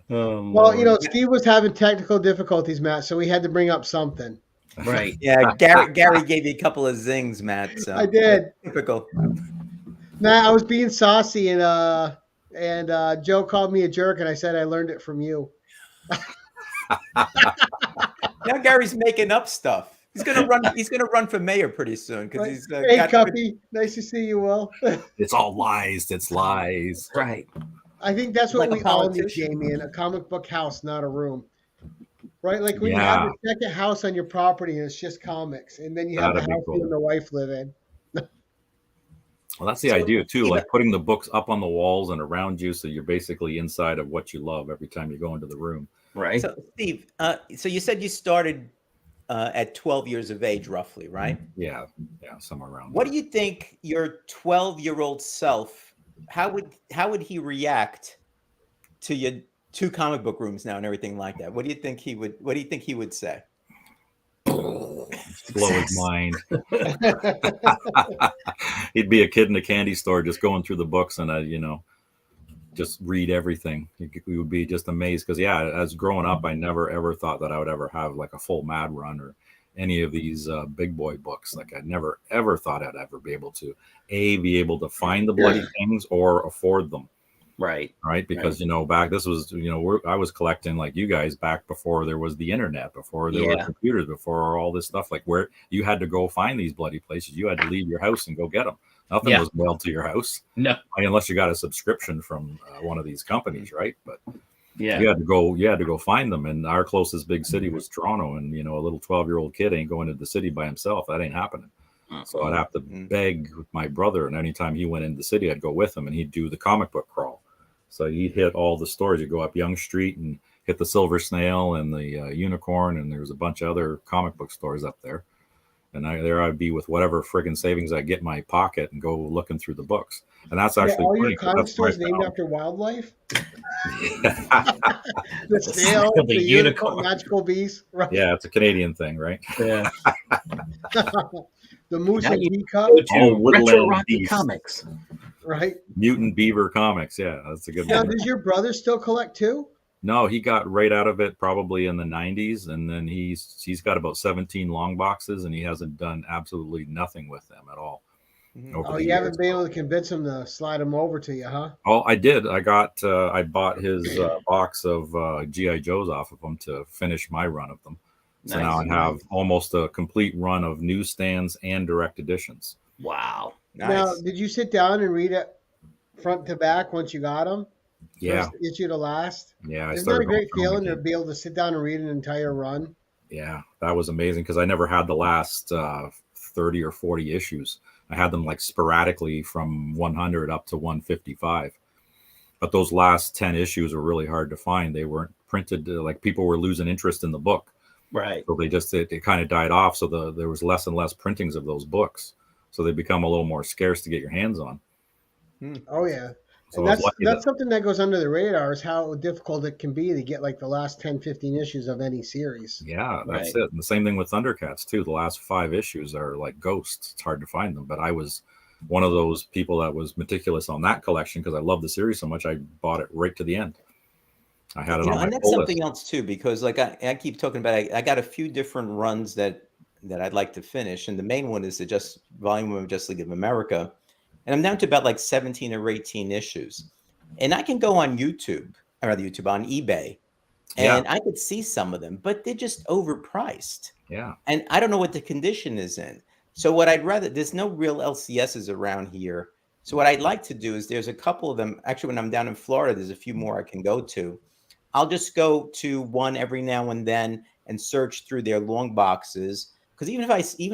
Well, Steve was having technical difficulties, Matt, so we had to bring up something. Right. Yeah, Gary gave you a couple of zings, Matt. So. I did. Typical. Matt, I was being saucy, and Joe called me a jerk, and I said I learned it from you. Now Gary's making up stuff. He's gonna run for mayor pretty soon because he's. Hey, Cuppy, nice to see you, Will. It's all lies. It's lies. Right. I think that's what we all need, Jamie, in a comic book house, not a room. Right? Like when you have a second house on your property and it's just comics, and then you have the house you and the wife live in. Well, that's the idea too, like putting the books up on the walls and around you, so you're basically inside of what you love every time you go into the room. Right. So, Steve, so you said you started at 12 years of age, roughly, right? Yeah, somewhere around. What do you think your 12-year-old self? How would he react to your 2 comic book rooms now and everything like that? What do you think he would say? Blow his mind. He'd be a kid in a candy store just going through the books and just read everything. We would be just amazed because as growing up, I never ever thought that I would ever have like a full Mad Run or any of these big boy books. Like I never ever thought I'd ever be able to find the bloody things or afford them. Right. Because back this was I was collecting like you guys back before there was the internet, before there were computers, before all this stuff, like where you had to go find these bloody places. You had to leave your house and go get them. Nothing was mailed to your house. No, unless you got a subscription from one of these companies, right? But you had to go find them. And our closest big city was Toronto, and a little 12-year-old kid ain't going into the city by himself. That ain't happening. So I'd have to beg with my brother, and anytime he went into the city, I'd go with him, and he'd do the comic book crawl. So he'd hit all the stores. You'd go up Yonge Street and hit the Silver Snail and the Unicorn, and there's a bunch of other comic book stores up there. And I'd be with whatever friggin' savings I get in my pocket and go looking through the books. And that's actually all your comic stores named after wildlife. The snail, the unicorn, magical beast. Right? Yeah, it's a Canadian thing, right? Yeah. The Moose Now and you Tea Cup, go to Oh, Retro Woodland Rocky Beast. Comics. right? Mutant Beaver Comics. Yeah, that's a good Now, one. does your brother still collect too? No, he got right out of it probably in the 90s, and then he's got about 17 long boxes, and he hasn't done absolutely nothing with them at all over Oh, the you haven't years. been able to convince him to slide them over to you, huh? Oh, I did. I bought his box of GI Joes off of him to finish my run of them. So Nice. now I have Nice. almost a complete run of newsstands and direct editions. Wow. Now, Nice. did you sit down and read it front to back once you got them? Yeah, First issue to last? yeah. I Isn't that a started going great through them feeling to again. be able to sit down and read an entire run? Yeah, that was amazing because I never had the last 30 or 40 issues. I had them like sporadically from 100 up to 155. But those last 10 issues were really hard to find. They weren't printed, like people were losing interest in the book. Right. So it kind of died off. So there was less and less printings of those books. So they become a little more scarce to get your hands on. Oh yeah. So And I was lucky that's something that goes under the radar is how difficult it can be to get like the last 10, 15 issues of any series. yeah, that's Right. it. And the same thing with Thundercats too. The last 5 issues are like ghosts. It's hard to find them. But I was one of those people that was meticulous on that collection because I love the series so much. I bought it right to the end. I had it on my And that's pull something list. else too, because like I keep talking about, I got a few different runs that I'd like to finish, and the main one is the just volume of Justice League of America, and I'm down to about like 17 or 18 issues, and I can go on YouTube, or rather YouTube on eBay, Yeah, and I could see some of them, but they're just overpriced, yeah, and I don't know what the condition is in. So what I'd rather, there's no real LCSs around here. So what I'd like to do is there's a couple of them. Actually, when I'm down in Florida, there's a few more I can go to. I'll just go to one every now and then and search through their long boxes. Because even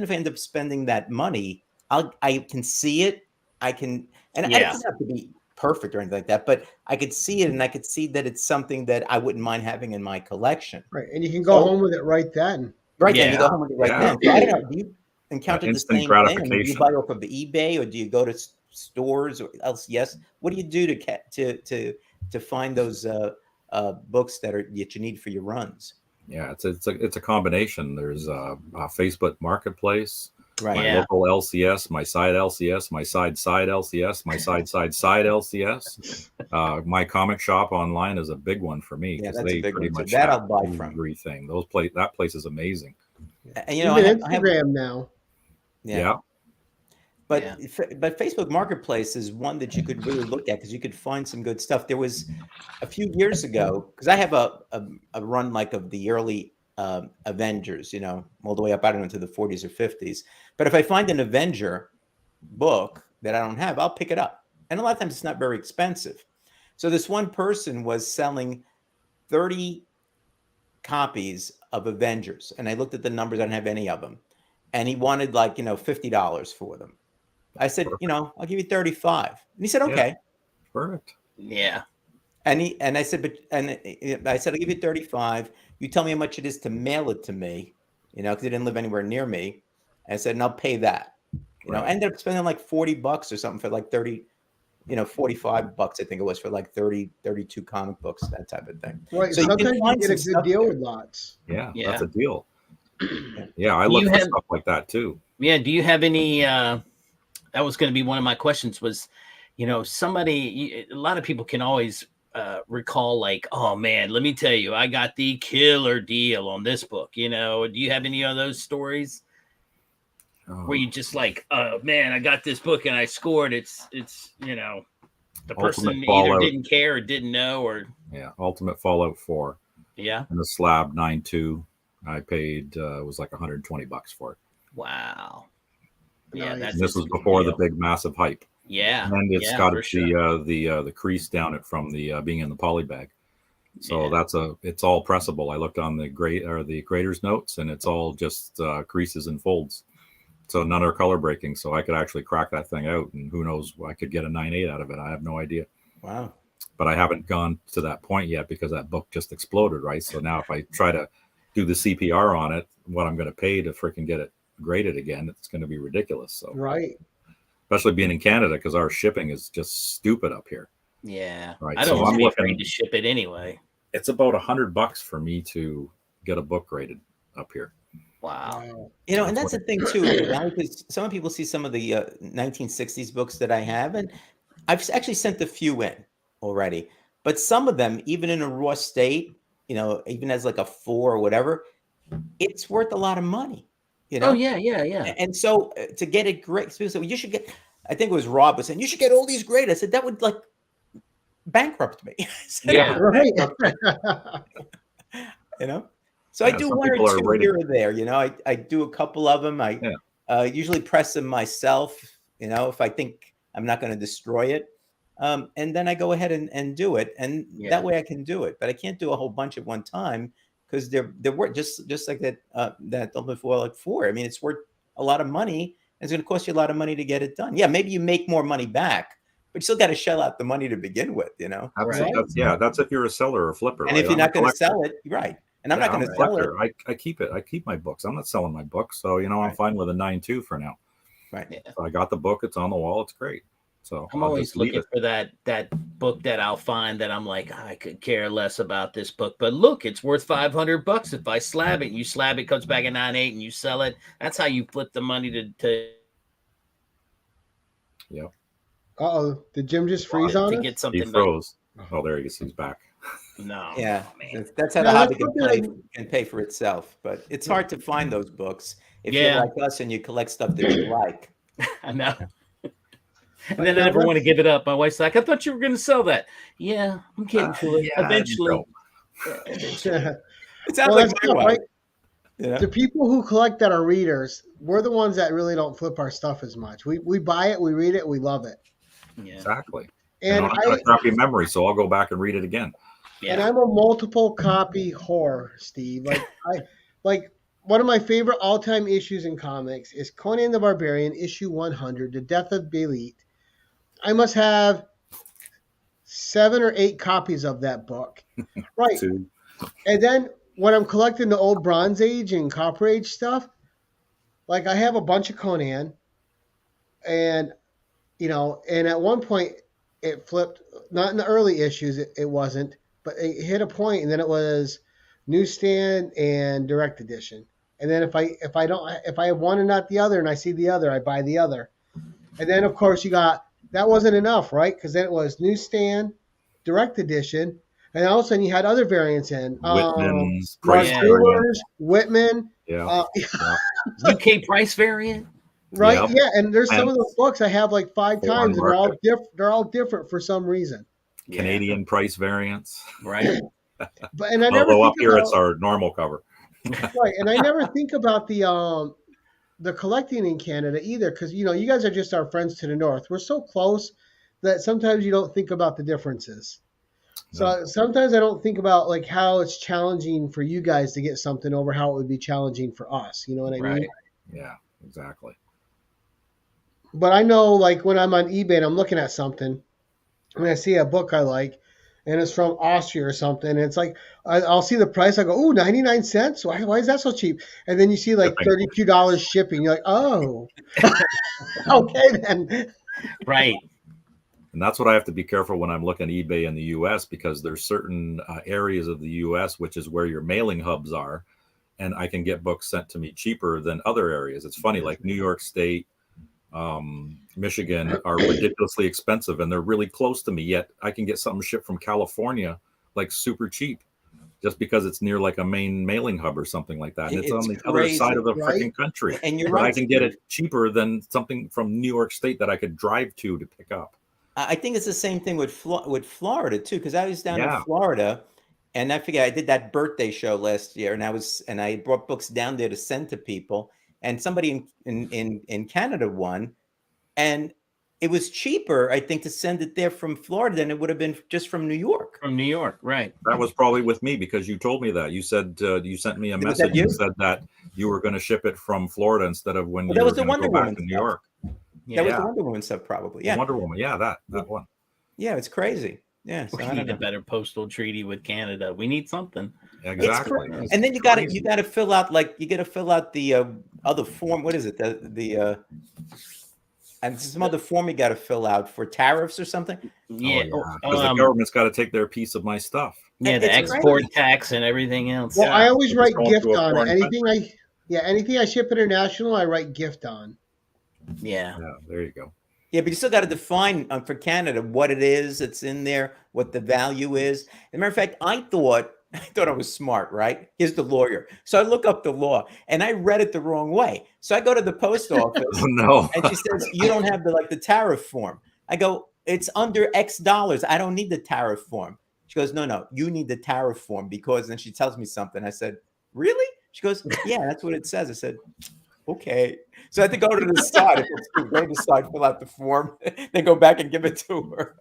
if I end up spending that money, I can see it. I can, and it Yeah. doesn't have to be perfect or anything like that, but I could see it, and I could see that it's something that I wouldn't mind having in my collection. Right. And you can go So home with it right then. right then, you go Yeah. home with it right yeah. then. So I don't know. Do you encounter the Instant same thing? I mean, do you gratification. buy off of the eBay, or do you go to stores or LCS? What do you do to find those books that you need for your runs? Yeah, it's a combination. There's a Facebook Marketplace, Right. my Yeah. local LCS, my side LCS, my side LCS, my side LCS. My comic shop online is a big one for me Yeah, because that's a they big pretty one. So much that have I'll buy from. everything. That place is amazing. And you Even know, I have Instagram now. yeah. But Yeah. but Facebook Marketplace is one that you could really look at because you could find some good stuff. There was a few years ago, because I have a run like of the early Avengers, you know, all the way up, I don't know, to the 40s or 50s. But if I find an Avenger book that I don't have, I'll pick it up. And a lot of times it's not very expensive. So this one person was selling 30 copies of Avengers, and I looked at the numbers, I didn't have any of them. And he wanted like, you know, $50 for them. I said, Perfect. you know, I'll give you 35. And he said, Yeah. okay. Perfect. Yeah. And I said, I said, I'll give you 35. You tell me how much it is to mail it to me, you know, because he didn't live anywhere near me. And I said, and I'll pay that. You know, I ended up spending like $40 or something for like 30, you know, $45, I think it was, for like 30, 32 comic books, that type of thing. Right. So you can Sometimes you find get a some good stuff deal there. with lots. Yeah, Yeah. that's a deal. Yeah. Yeah, I Do look you for have- stuff like that too. Yeah. Do you have any? That was going to be one of my questions. Was, you know, a lot of people can always recall, like, oh man, let me tell you, I got the killer deal on this book. You know, do you have any of those stories where you just like, oh man, I got this book and I scored? It's you know, the person Ultimate either Fallout. didn't care or didn't know, or Yeah, Ultimate Fallout 4 yeah. and the slab 9.2. I paid was like $120 for it. Wow. Yeah, Nice. that's And this just a was good before the deal. big massive hype. Yeah, And it's yeah, got for sure. the crease down it from the being in the poly bag. So Yeah. it's all pressable. I looked on the grader's notes, and it's all just creases and folds. So none are color breaking. So I could actually crack that thing out, and who knows, I could get a 9.8 out of it. I have no idea. Wow. But I haven't gone to that point yet because that book just exploded, right? So now if I try to do the CPR on it, what I'm going to pay to freaking get it graded again, it's going to be ridiculous. So Right. especially being in Canada, because our shipping is just stupid up here. Yeah. Right, I'd so almost I'm be looking- afraid to ship it anyway. It's about $100 for me to get a book graded up here. Wow. You know, and that's the thing too. Because some people see some of the 1960s books that I have, and I've actually sent a few in already. But some of them, even in a raw state, you know, even as like a 4 or whatever, it's worth a lot of money. You know. Oh yeah. And so to get it great, so you should get. I think it was Rob was saying you should get all these great. I said that would like bankrupt me. Yeah. Right. You know. So I do one or two here or there. You know, I do a couple of them. I usually press them myself. You know, if I think I'm not going to destroy it, and then I go ahead and do it, and that way I can do it. But I can't do a whole bunch at one time because they're worth just like that that Ultimate Foil like 4. I mean, it's worth a lot of money. And it's going to cost you a lot of money to get it done. Yeah, maybe you make more money back, but you still got to shell out the money to begin with. You know, that's if you're a seller or a flipper. And if you're not going to sell it, right? And I'm not going to sell it. I keep it. I keep my books. I'm not selling my books. So, you know, I'm fine with a 9.2 for now. Right. Yeah. So I got the book. It's on the wall. It's great. So I'm always looking for that book that I'll find that I'm like, I could care less about this book. But look, it's worth $500 if I slab it. You slab it, comes back at 9.8 and you sell it. That's how you flip the money to Yep. Uh-oh. Did Jim just freeze on us? Get something. He froze. Oh, there he is. He's back. No. Yeah, man. that's how the hobby can pay for itself. But it's hard to find those books if you're like us and you collect stuff that you like. I know. And then I never want to give it up. My wife's like, I thought you were going to sell that. Yeah, I'm getting to it eventually. It sounds like my wife. Right? Yeah. The people who collect that are readers, we're the ones that really don't flip our stuff as much. We buy it, we read it, we love it. Yeah. Exactly. And I got a crappy memory, so I'll go back and read it again. Yeah. And I'm a multiple copy whore, Steve. Like one of my favorite all-time issues in comics is Conan the Barbarian, issue 100, The Death of Belit. I must have 7 or 8 copies of that book. Right. And then when I'm collecting the old Bronze Age and Copper Age stuff, like I have a bunch of Conan, and you know, and at one point it flipped. Not in the early issues, it wasn't, but it hit a point, and then it was newsstand and direct edition. And then if I have one and not the other, and I see the other, I buy the other. And then of course that wasn't enough, right? Because then it was newsstand, direct edition. And all of a sudden, you had other variants in. Whitman's price variant. Whitman. Yeah. UK price variant. Right. Yep. Yeah. And there's some of those books I have like 5 times, and they're all different for some reason. Canadian price variants. Right. But and I never. Although up here it's our normal cover. Right. And I never think about the collecting in Canada either, because you know you guys are just our friends to the north. We're so close that sometimes you don't think about the differences. So sometimes I don't think about like how it's challenging for you guys to get something over how it would be challenging for us. You know what I mean? Yeah, exactly. But I know like when I'm on eBay and I'm looking at something, and I see a book I like, and it's from Austria or something, and it's like I'll see the price. I go, "Ooh, 99 cents? Why is that so cheap?" And then you see like $32 shipping. You're like, "Oh, okay then." Right. And that's what I have to be careful when I'm looking at eBay in the U.S. because there's certain areas of the U.S. which is where your mailing hubs are, and I can get books sent to me cheaper than other areas. It's funny, like New York State, Michigan are ridiculously expensive, and they're really close to me. Yet I can get something shipped from California like super cheap, just because it's near like a main mailing hub or something like that. And it's on the other side of the freaking country. And you're right. I can get it cheaper than something from New York State that I could drive to pick up. I think it's the same thing with Florida too, because I was down in Florida, and I forget I did that birthday show last year, and I brought books down there to send to people, and somebody in Canada won, and it was cheaper, I think, to send it there from Florida than it would have been just from New York. From New York, right? That was probably with me because you told me that. You said you sent me a message. You said that you were going to ship it from Florida instead of when you were going to go back to New York. That was the Wonder Woman stuff, probably. Yeah, Wonder Woman. Yeah, that one. Yeah, it's crazy. Yeah, so we need a better postal treaty with Canada. We need something. Exactly. And then you got to fill out the other form. What is it? And some other form you got to fill out for tariffs or something. Yeah, because the government's got to take their piece of my stuff. Yeah, the export tax and everything else. Well, I always write gift on it. Yeah, anything I ship international, I write gift on. Yeah. Yeah, there you go. Yeah, but you still got to define for Canada what it is that's in there, what the value is. As a matter of fact, I thought I was smart, right? Here's the lawyer. So I look up the law and I read it the wrong way. So I go to the post office Oh, no. and she says, you don't have the tariff form. I go, it's under X dollars. I don't need the tariff form. She goes, no, you need the tariff form because, and then she tells me something. I said, really? She goes, yeah, that's what it says. I said, okay. So I had to go to the side. Go to the side, fill out the form, then go back and give it to her.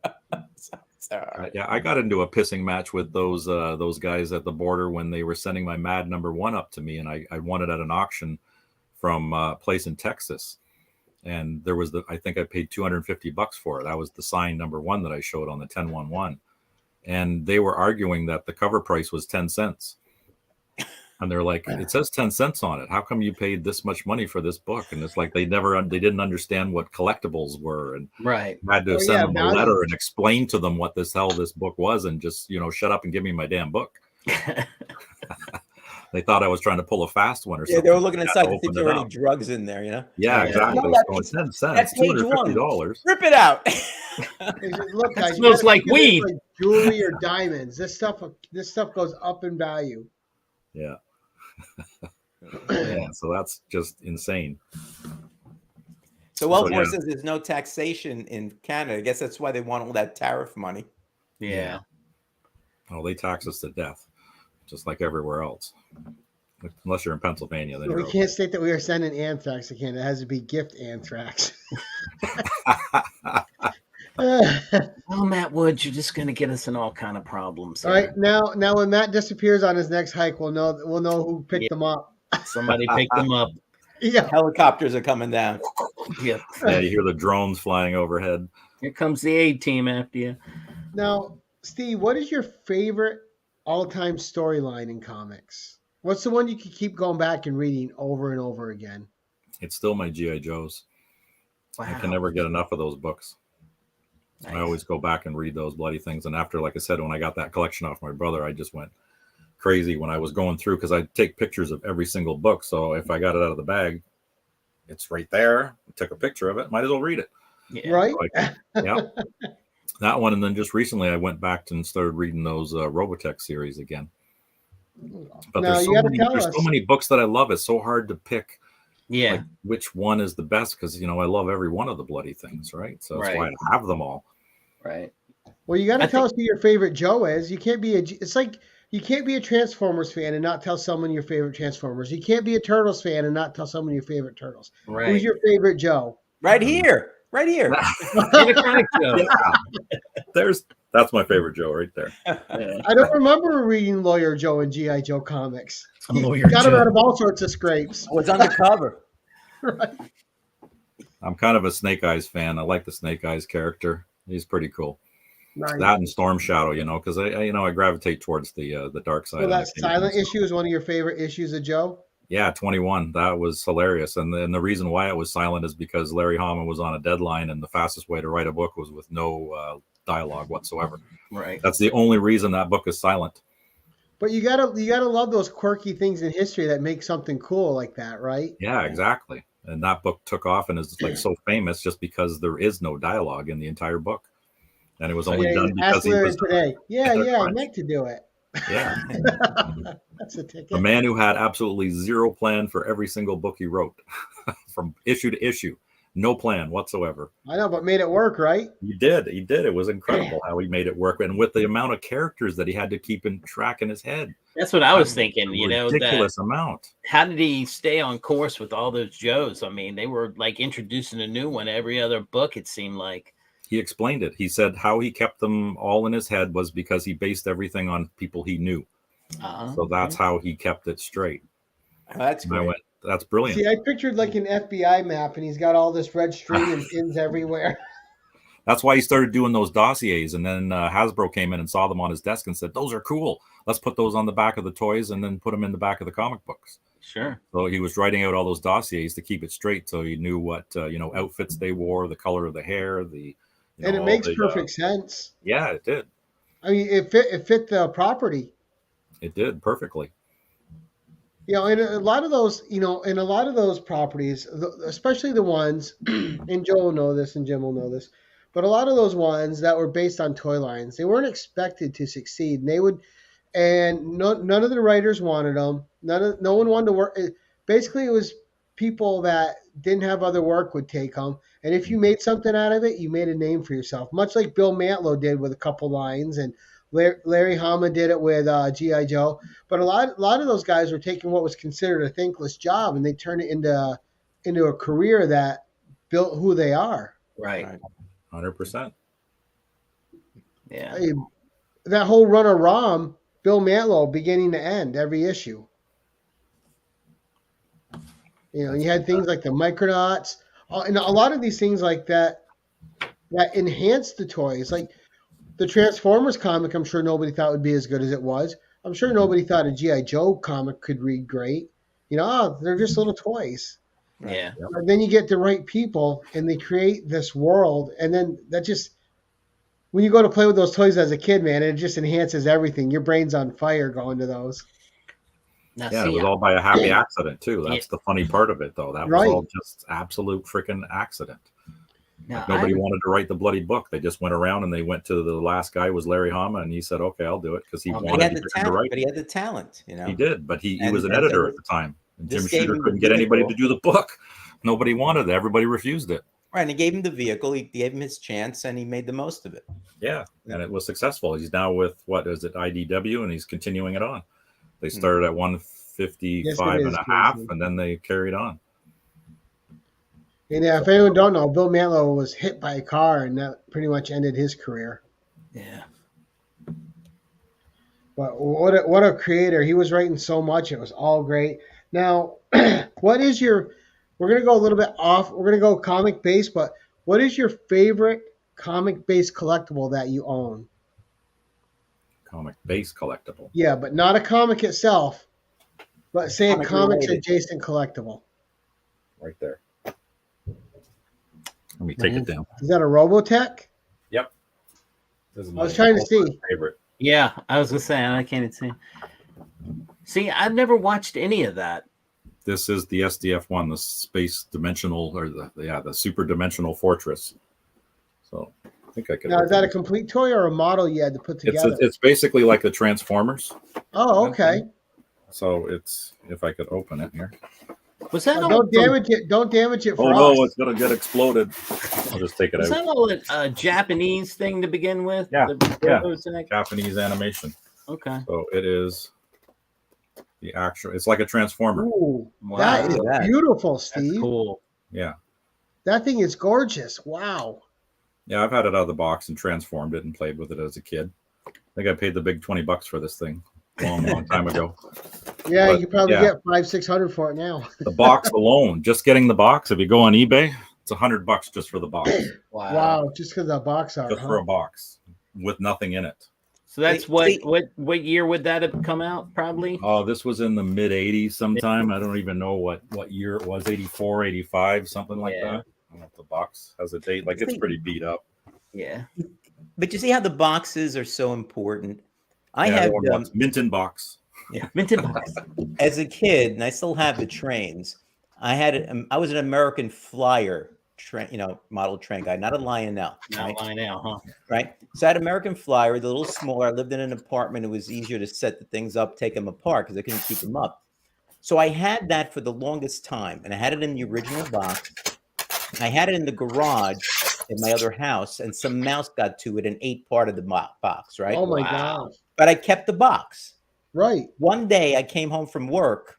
Yeah, I got into a pissing match with those guys at the border when they were sending my Mad #1 up to me, and I won it at an auction from a place in Texas. And there was I think I paid $250 for it. That was the signed #1 that I showed on the 1011. And they were arguing that the cover price was 10 cents. And they're like, it says 10 cents on it. How come you paid this much money for this book? And it's like they didn't understand what collectibles were, and right. I had to send them a letter and explain to them what this book was, and just shut up and give me my damn book. They thought I was trying to pull a fast one or something. Yeah, they were looking inside to think there were any drugs in there, Yeah, exactly. No, it's 10 cents, $250. Rip it out. Look, guys, it smells like weed. Like jewelry or diamonds. This stuff goes up in value. Yeah. Yeah, so that's just insane. So Wellport says there's no taxation in Canada. I guess that's why they want all that tariff money. Yeah. Oh, they tax us to death, just like everywhere else. Unless you're in Pennsylvania, then we can't state that we are sending anthrax to Canada. It has to be gift anthrax. Well, Matt Woods, you're just going to get us in all kind of problems. All right, now when Matt disappears on his next hike, we'll know who picked them up. Somebody picked them up. Yeah, helicopters are coming down. Yeah, you hear the drones flying overhead. Here comes the A team after you. Now, Steve, what is your favorite all-time storyline in comics? What's the one you can keep going back and reading over and over again? It's still my G.I. Joes. Wow. I can never get enough of those books. Nice. I always go back and read those bloody things. And after, like I said, when I got that collection off my brother, I just went crazy when I was going through, because I take pictures of every single book. So if I got it out of the bag, it's right there. I took a picture of it. Might as well read it. Yeah. Right? So yeah. That one. And then just recently I went back and started reading those Robotech series again. But now, there's so many books that I love. It's so hard to pick. Yeah. Like, which one is the best? Because, I love every one of the bloody things, right? So that's why I have them all. Right. Well, you got to tell us who your favorite Joe is. You can't be it's like you can't be a Transformers fan and not tell someone your favorite Transformers. You can't be a Turtles fan and not tell someone your favorite Turtles. Right. Who's your favorite Joe? Right here. Anachronic Joe. That's my favorite Joe right there. Yeah. I don't remember reading Lawyer Joe and G.I. Joe comics. Lawyer Got Joe. him out of all sorts of scrapes. What's on the cover? Right. I'm kind of a Snake Eyes fan. I like the Snake Eyes character. He's pretty cool. Nice. That and Storm Shadow, because I gravitate towards the dark side. So that silent issue is one of your favorite issues of Joe? Yeah, 21. That was hilarious. And the reason why it was silent is because Larry Hama was on a deadline, and the fastest way to write a book was with no dialogue whatsoever. Right. That's the only reason that book is silent. But you gotta love those quirky things in history that make something cool like that, right? Yeah, exactly. And that book took off and is like so famous just because there is no dialogue in the entire book. And it was only done because he was today. Yeah, I meant to do it. Yeah. That's a ticket. A man who had absolutely zero plan for every single book he wrote from issue to issue. No plan whatsoever. I know, but made it work, right? He did. It was incredible how he made it work. And with the amount of characters that he had to keep in track in his head. That's what I was thinking, ridiculous amount. How did he stay on course with all those Joes? I mean, they were like introducing a new one every other book, it seemed like. He explained it. He said how he kept them all in his head was because he based everything on people he knew. So that's how he kept it straight. Oh, that's great. I went, that's brilliant. See, I pictured like an FBI map, and he's got all this red string and pins everywhere. That's why he started doing those dossiers. And then Hasbro came in and saw them on his desk and said, those are cool. Let's put those on the back of the toys and then put them in the back of the comic books. Sure. So he was writing out all those dossiers to keep it straight. So he knew what, outfits they wore, the color of the hair, and it makes perfect sense. Yeah, it did. I mean, it fit the property. It did perfectly. And a lot of those, and a lot of those properties, especially the ones, and Joe will know this, and Jim will know this, but a lot of those ones that were based on toy lines, they weren't expected to succeed. And none of the writers wanted them. No one wanted to work. Basically, it was people that didn't have other work would take them. And if you made something out of it, you made a name for yourself, much like Bill Mantlo did with a couple lines, and Larry Hama did it with G.I. Joe. But a lot of those guys were taking what was considered a thankless job, and they turned it into a career that built who they are. Right. 100%. Yeah. That whole run of ROM, Bill Mantlo, beginning to end, every issue. You had things like the Micronauts, and a lot of these things like that enhanced the toys. Like the Transformers comic, I'm sure nobody thought would be as good as it was. I'm sure nobody thought a G.I. Joe comic could read great. They're just little toys. Yeah. And then you get the right people, and they create this world, and then that just, when you go to play with those toys as a kid, man, it just enhances everything. Your brain's on fire going to those. Now, It was all by a happy accident too. That's the funny part of it, though. That was all just absolute freaking accident. Now, nobody wanted to write the bloody book. They just went around and they went to the last guy was Larry Hama, and he said, "Okay, I'll do it," because he wanted to write. But he had the talent, He did, but he was an editor at the time. And Jim Shooter couldn't get anybody to do the book. Nobody wanted it. Everybody refused it. Right, and he gave him the vehicle. He gave him his chance, and he made the most of it. Yeah, and it was successful. He's now with IDW, and he's continuing it on. They started at 155 and a half, and then they carried on. And if anyone don't know, Bill Mantlo was hit by a car, and that pretty much ended his career. Yeah. But what a creator. He was writing so much. It was all great. Now, we're going to go a little bit off. We're going to go comic-based, but what is your favorite comic-based collectible that you own? Comic-based collectible? Yeah, but not a comic itself, but say a comics-adjacent collectible. Right there. Let me take it down. Is that a Robotech? Yep. I was trying to see. Favorite. Yeah, I was going to say, I can't even see. See, I've never watched any of that. This is the SDF-1, the space dimensional, or the super dimensional fortress. So I think I could. Now, is that a complete toy or a model you had to put together? It's basically like the Transformers. Oh, okay. So it's, if I could open it here. Was that don't damage it. Don't damage it for us. Oh no, it's gonna get exploded. I'll just take it out. Was that all a Japanese thing to begin with? Yeah, Robotech? Japanese animation. Okay. So it is the actual. It's like a Transformer. Ooh, Wow. that is beautiful, Steve. That's cool. Yeah. That thing is gorgeous. Wow. Yeah, I've had it out of the box and transformed it and played with it as a kid. I think I paid the big $20 for this thing a long time ago. Yeah, you probably get $500-600 for it now. The box alone, just getting the box. If you go on eBay, it's $100 just for the box. Wow, just because the box art. Just for a box with nothing in it. So that's what year would that have come out? Probably. Oh, this was in the mid '80s sometime. I don't even know what year it was. 84, 85, something like that. I don't know if the box has a date. Like, it's pretty beat up. Yeah. But you see how the boxes are so important. I had mint in box. Yeah, mint in box. As a kid, and I still have the trains. I was an American Flyer train, model train guy, not a Lionel. Not Lionel, huh? Right. So I had American Flyer, a little smaller. I lived in an apartment. It was easier to set the things up, take them apart because I couldn't keep them up. So I had that for the longest time, and I had it in the original box. I had it in the garage in my other house, and some mouse got to it and ate part of the box. Right. Oh my gosh. But I kept the box. Right. One day I came home from work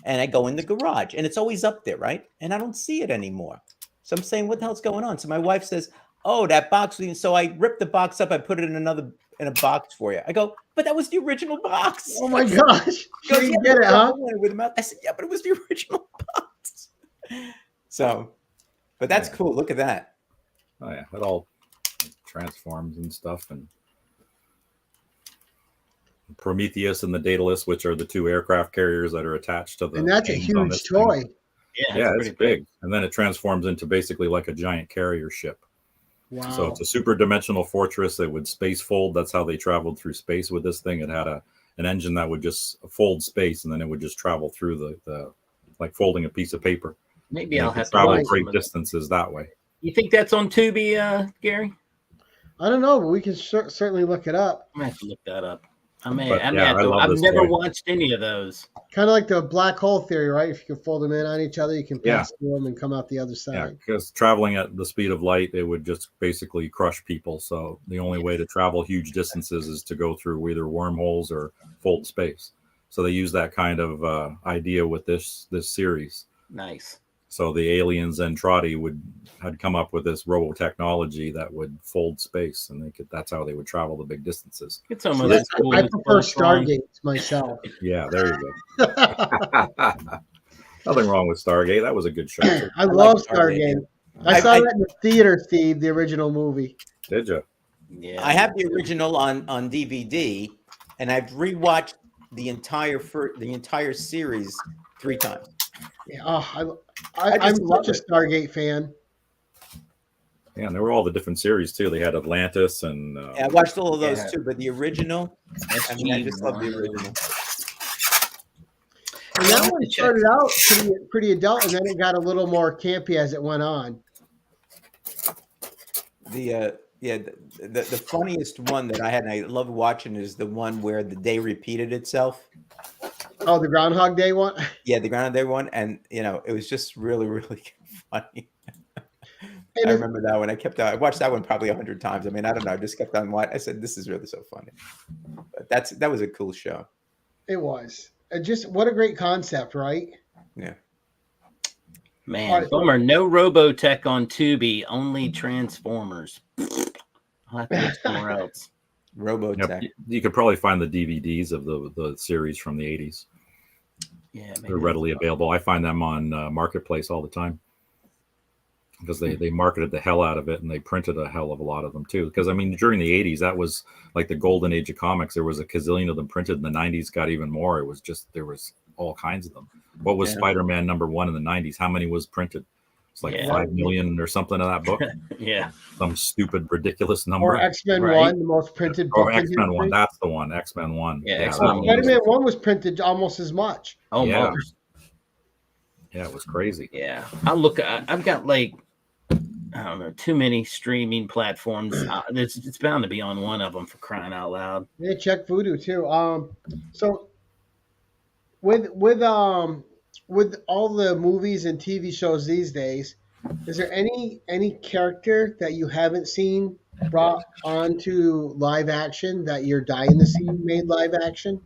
and I go in the garage and it's always up there, right? And I don't see it anymore. So I'm saying, what the hell's going on? So my wife says, oh, that box. So I ripped the box up. I put it in a box for you. I go, but that was the original box. Oh my gosh. She didn't get it, huh? I said, yeah, but it was the original box. So, but that's cool. Look at that. Oh yeah. It all transforms and stuff. And Prometheus and the Daedalus, which are the two aircraft carriers that are attached to the. And that's a huge toy. Yeah, it's big. And then it transforms into basically like a giant carrier ship. Wow. So it's a super dimensional fortress that would space fold. That's how they traveled through space with this thing. It had an engine that would just fold space, and then it would just travel through the like folding a piece of paper. Maybe And I'll it could have to travel watch great some of that. distances that way. You think that's on Tubi, Gary? I don't know, but we can certainly look it up. I'm gonna have to look that up. But, yeah, I love I've this never toy. watched any of those. Kind of like the black hole theory, right? If you can fold them in on each other, you can Yeah. pass through them and come out the other Yeah, side. because traveling at the speed of light, it would just basically crush people. So the only way to travel huge distances is to go through either wormholes or fold space. So they use that kind of idea with this series. Nice. So the aliens and Trotty had come up with this robo technology that would fold space, and that's how they would travel the big distances. It's almost See, as cool I as prefer Voltron. Stargates myself. Yeah, there you go. Nothing wrong with Stargate. That was a good show too. I love Stargate. Stargate. I saw that in the theater, Steve, the original movie. Did you? Yeah. I have the original on DVD, and I've rewatched the entire series 3 times. Yeah, oh, I I'm just love such a it. Stargate fan. Yeah, and there were all the different series too. They had Atlantis and Yeah, I watched all of those Yeah. too, but the original, I mean, I just love the original. And that one started out pretty adult, and then it got a little more campy as it went on. The funniest one that I had, and I loved watching, is the one where the day repeated itself. Oh, the Groundhog Day one? Yeah, the Groundhog Day one, and it was just really, really funny. And I remember that one. I watched that one probably 100 times. I mean, I don't know. I just kept on watching. I said, "This is really so funny." But that was a cool show. It was. Just what a great concept, right? Yeah. Man, bummer. No Robotech on Tubi, only Transformers. I'll have to look somewhere else. Robotech. Yep. You could probably find the DVDs of the series from the 80s. Yeah, They're readily available. I find them on Marketplace all the time because they marketed the hell out of it, and they printed a hell of a lot of them too. Because I mean, during the 80s, that was like the golden age of comics. There was a gazillion of them printed. In the 90s, got even more. It was just there was all kinds of them. What was Spider-Man #1 in the 90s? How many was printed? It's like 5 million or something of that book. Yeah. Some stupid, ridiculous number. Or X-Men Right. 1, the most printed book. Or X-Men 1. That's the one. X-Men 1. Yeah, that X-Men one Spider-Man was- 1 was printed almost as much. Almost. Yeah, it was crazy. Yeah. I've got like, I don't know, too many streaming platforms. It's bound to be on one of them, for crying out loud. Yeah, check Voodoo too. So with all the movies and TV shows these days, is there any character that you haven't seen brought onto live action that you're dying to see made live action?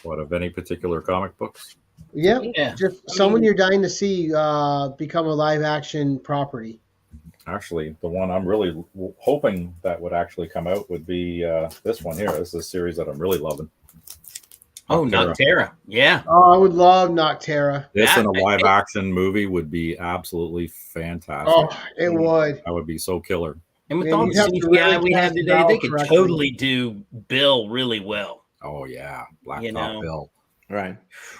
What, of any particular comic books? Yeah, Yeah. just someone you're dying to see become a live action property. Actually, the one I'm really hoping that would actually come out would be this one here. This is a series that I'm really loving. Oh, Noctera. Yeah. Oh, I would love Noctera. This in a live action movie would be absolutely fantastic. Oh, it would. That would be so killer. And with Man, all the you'd have to CGI really we have cast it today, out they could correctly. totally do Bill really well. Oh yeah, Black You Top know. Bill. Right.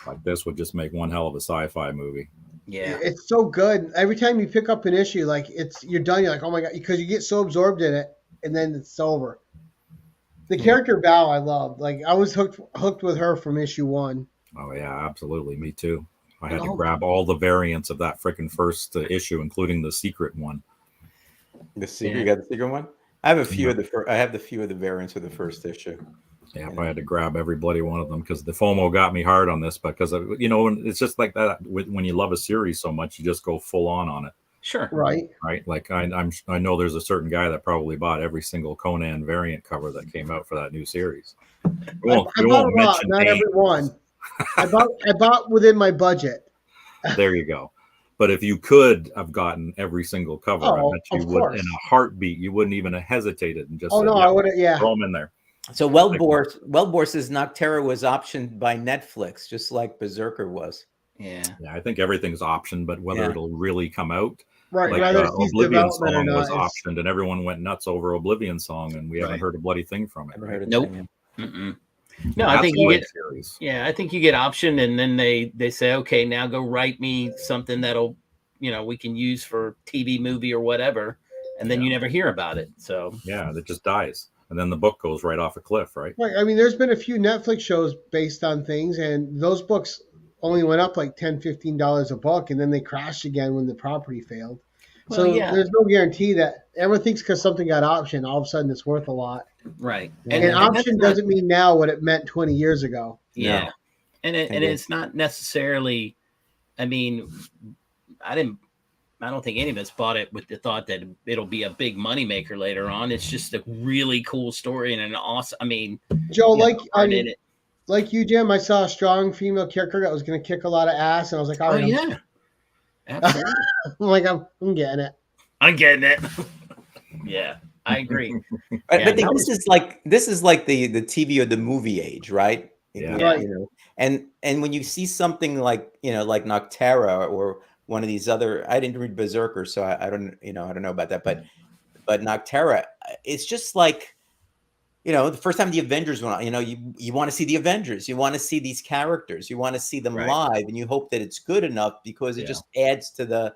Like this would just make one hell of a sci-fi movie. Yeah. It's so good. Every time you pick up an issue, like you're done. You're like, oh my god, because you get so absorbed in it, and then it's over. The character Val, I loved. Like I was hooked with her from issue 1. Oh yeah, absolutely. Me too. I had Oh. to grab all the variants of that freaking first issue, including the secret one. The secret. Yeah. You got the secret one. I have a few of the. I have the few of the variants of the first issue. Yeah, I had to grab every bloody one of them because the FOMO got me hard on this. Because it's just like that. When you love a series so much, you just go full on it, Sure. Right. right? Like I know there's a certain guy that probably bought every single Conan variant cover that came out for that new series. We I won't bought a lot, mention not names. every one. I bought within my budget. There you go. But if you could have gotten every single cover, I Oh, bet you of would course. in a heartbeat. You wouldn't even have hesitated and just Oh said, no, "Yeah, I would have. Yeah. throw them in there." So Wellbore says Noctera was optioned by Netflix, just like Berserker was. Yeah. Yeah, I think everything's optioned, but whether Yeah. it'll really come out, Right. like Whether it's Oblivion development or Song was not. optioned, and everyone went nuts over Oblivion Song, and we haven't Right. heard a bloody thing from it. Never heard of Nope. it. Mm-mm. No, I That's think a you great get. series. Yeah, I think you get optioned, and then they say, okay, now go write me something that'll, we can use for TV, movie, or whatever, and then you never hear about it. So Yeah, that just dies. and then the book goes right off a cliff, right? Right. I mean, there's been a few Netflix shows based on things, and those books only went up like $10, $15 a book, and then they crashed again when the property failed. Well, So yeah. there's no guarantee that everyone thinks because something got optioned, all of a sudden it's worth a lot. Right. And that's option not- doesn't mean now what it meant 20 years ago. Yeah. No. And it's not necessarily, I mean, I don't think any of us bought it with the thought that it'll be a big moneymaker later on. It's just a really cool story and an awesome, I mean, Joe, in it. like you, Jim, I saw a strong female character that was going to kick a lot of ass, and I was like, all right, yeah. Absolutely. I'm like, I'm getting it. I'm getting it. Yeah, I agree. But Yeah, this is like the TV or the movie age, right? Yeah. Right. You know, and when you see something like like Noctera or one of these other, I didn't read Berserker, so I don't know about that, but Noctera, it's just like the first time the Avengers went on, you want to see the Avengers, you want to see these characters, you want to see them Right. live, and you hope that it's good enough because it just adds to the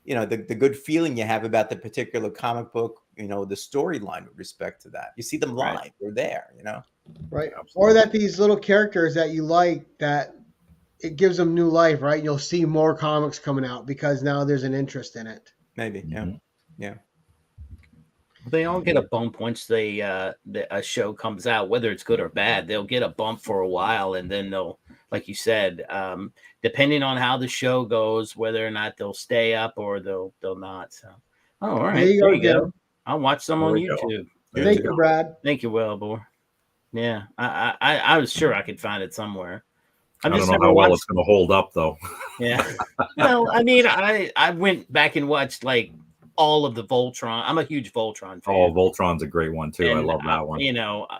the good feeling you have about the particular comic book, the storyline with respect to that. You see them live, Right. they're there, Right. Absolutely. Or that these little characters that you like, that it gives them new life, right? You'll see more comics coming out because now there's an interest in it. Maybe, Mhm. yeah. They all get a bump once a show comes out, whether it's good or bad. They'll get a bump for a while, and then they'll, like you said, depending on how the show goes, whether or not they'll stay up or they'll not. So, all right, There you go, Jim. I'll watch some There on we go. YouTube. Thank you, Brad. Thank you, Wellbore. Yeah, I was sure I could find it somewhere. I don't know how well it's going to hold up, though. Yeah. Well, I mean, I went back and watched like all of the Voltron. I'm a huge Voltron fan. Oh, Voltron's a great one too. And I love that one.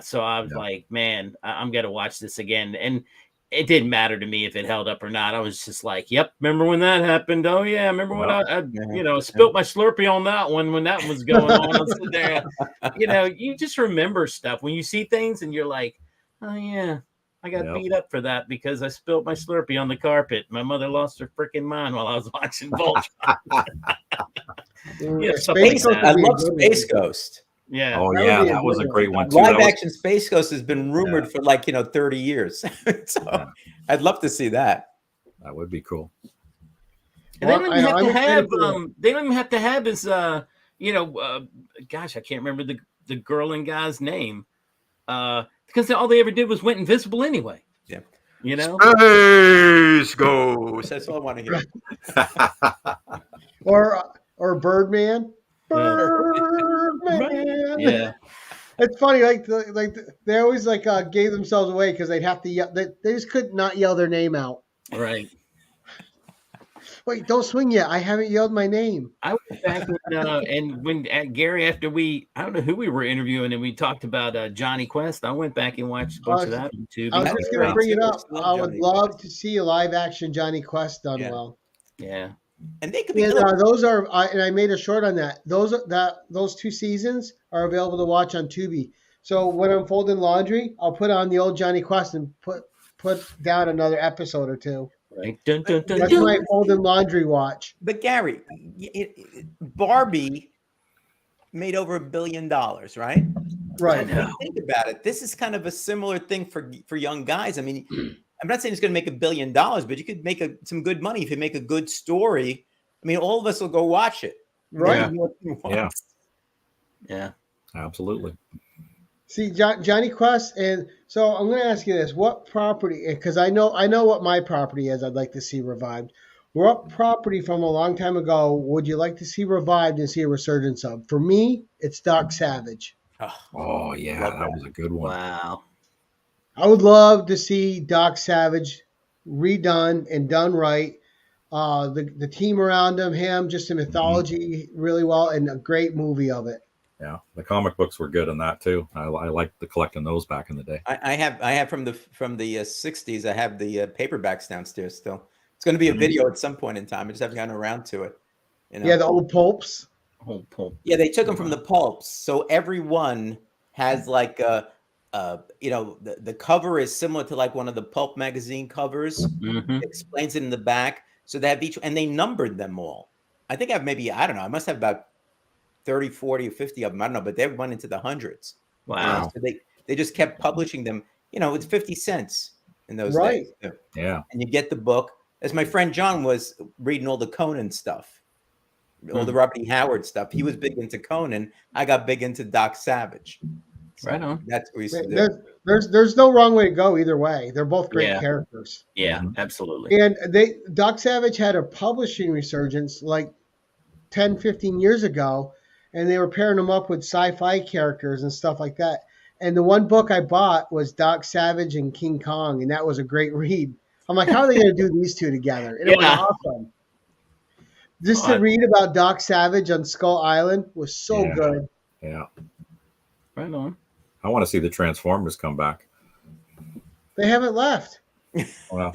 So I was like, man, I'm gonna watch this again. And it didn't matter to me if it held up or not. I was just like, yep, remember when that happened? Oh yeah, remember when I spilt my Slurpee on that one when that was going on. I was sitting there. You just remember stuff when you see things and you're like, oh yeah. I got beat up for that because I spilled my Slurpee on the carpet. My mother lost her freaking mind while I was watching Voltron. I love Space Ghost. Yeah. Oh yeah, that was a great one too. Live action Space Ghost has been rumored for 30 years. So I'd love to see that. That would be cool. And they don't even have to have his gosh, I can't remember the girl and guy's name. Because all they ever did was went invisible anyway. Yeah. Space Ghost. That's all I want to hear. Or Birdman. Birdman. Yeah. It's funny, they always gave themselves away because they'd have to yell. They just could not yell their name out. Right. Wait, don't swing yet. I haven't yelled my name. I went back when Gary, after I don't know who we were interviewing, and we talked about Johnny Quest. I went back and watched a bunch of that on YouTube. I was just going to bring it up. I would love to see a live action Johnny Quest done well. Yeah. And they could be. Those are, and I made a short on that. Those 2 seasons are available to watch on Tubi. So when I'm folding laundry, I'll put on the old Johnny Quest and put down another episode or 2. Right. Dun, dun, dun, That's dun. my folding laundry watch. But Gary, Barbie made over $1 billion, right? Right. Think about it. This is kind of a similar thing for young guys. I mean, I'm not saying it's going to make $1 billion, but you could make some good money if you make a good story. I mean, all of us will go watch it. Right. Yeah. Absolutely. See, Johnny Quest, and so I'm going to ask you this: what property? Because I know what my property is. I'd like to see revived. What property from a long time ago would you like to see revived and see a resurgence of? For me, it's Doc Savage. Oh yeah, that was a good one. Wow. I would love to see Doc Savage redone and done right. The team around him, just the mythology really well, and a great movie of it. Yeah, the comic books were good in that too. I liked collecting those back in the day. I have from the 60s. I have the paperbacks downstairs still. It's going to be a video at some point in time. I just haven't gotten around to it. Yeah, the old pulps. Old pulp. Yeah, they took them from the pulps. So every one has like the cover is similar to like one of the pulp magazine covers. Mm-hmm. It explains it in the back. So they have each, and they numbered them all. I think I don't know. I must have about 30, 40, or 50 of them. I don't know, but they went into the hundreds. Wow. So they just kept publishing them. It's 50 cents in those Right. days. Yeah. And you get the book. As my friend John was reading all the Conan stuff, all the Robert E. Howard stuff. He was big into Conan. I got big into Doc Savage. So Right on. that's what we used to do. There's no wrong way to go either way. They're both great Yeah. characters. Yeah, Mhm. absolutely. And Doc Savage had a publishing resurgence like 10, 15 years ago, and they were pairing them up with sci-fi characters and stuff like that. And the one book I bought was Doc Savage and King Kong, and that was a great read. I'm like, how are they going to do these two together? And it was Yeah. awesome. Just to read about Doc Savage on Skull Island was so good. Yeah. Right on. I want to see the Transformers come back. They haven't left. Well,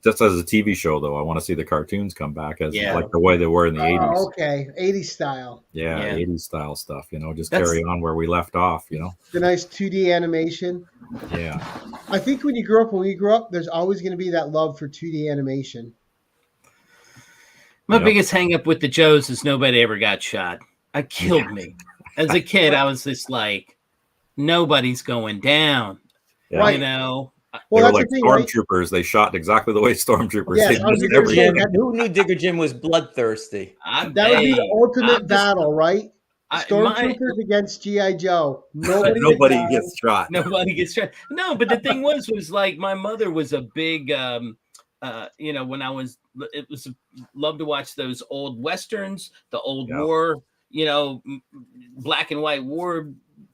just as a TV show, though, I want to see the cartoons come back as Yeah. like the way they were in the 80s. Oh, okay, 80s style. Yeah, Yeah. 80s style stuff, just That's- carry on where we left off, The nice 2D animation. Yeah. I think when we grew up, there's always going to be that love for 2D animation. My Yep. biggest hang up with the Joes is nobody ever got shot. It killed me. As a kid, I was just like, nobody's going down. Yeah. Right. You know? Well, They were that's like the thing, right? stormtroopers. They shot exactly the way stormtroopers Yes, did. I was Just gonna every- say, Jim, who knew Digger Jim was bloodthirsty? I, That would be the ultimate I'm just- battle, right? my- Stormtroopers against G.I. Joe. Nobody, Nobody dies. gets shot. Nobody gets shot. No, but the thing was like my mother was a big, when I was, it was love to watch those old westerns, the old Yeah. war, black and white war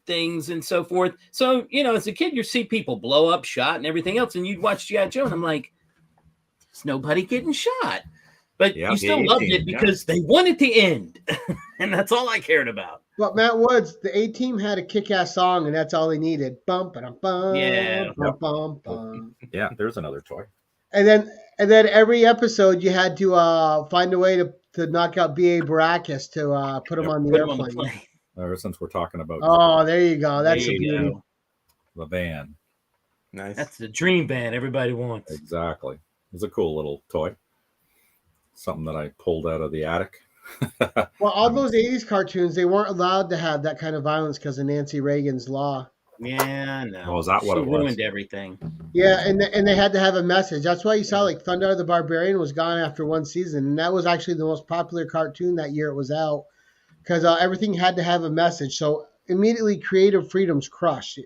things and so forth. So, as a kid, you see people blow up, shot, and everything else, and you'd watch G.I. Joe, and I'm like, there's nobody getting shot. But Yeah, you still the loved A-Team, it because they wanted to end, and that's all I cared about. But Matt Woods, the A-Team had a kick-ass song, and that's all they needed. Bum, ba, bum, Yeah. bum, bum, bum. Yeah, there's another toy. And then every episode, you had to find a way to knock out B.A. Baracus to put him Yep. on the Put 'em airplane. on the plane. Since we're talking about Oh, there you go. That's There a you beauty. go. the van. Nice. That's the dream band everybody wants. Exactly. It was a cool little toy. Something that I pulled out of the attic. Well, all those 80s cartoons, they weren't allowed to have that kind of violence because of Nancy Reagan's law. Yeah, no. Oh, is that what She it was? ruined everything. Yeah, and they had to have a message. That's why you saw like Thunder the Barbarian was gone after one season, and that was actually the most popular cartoon that year it was out because everything had to have a message. So immediately, creative freedoms crushed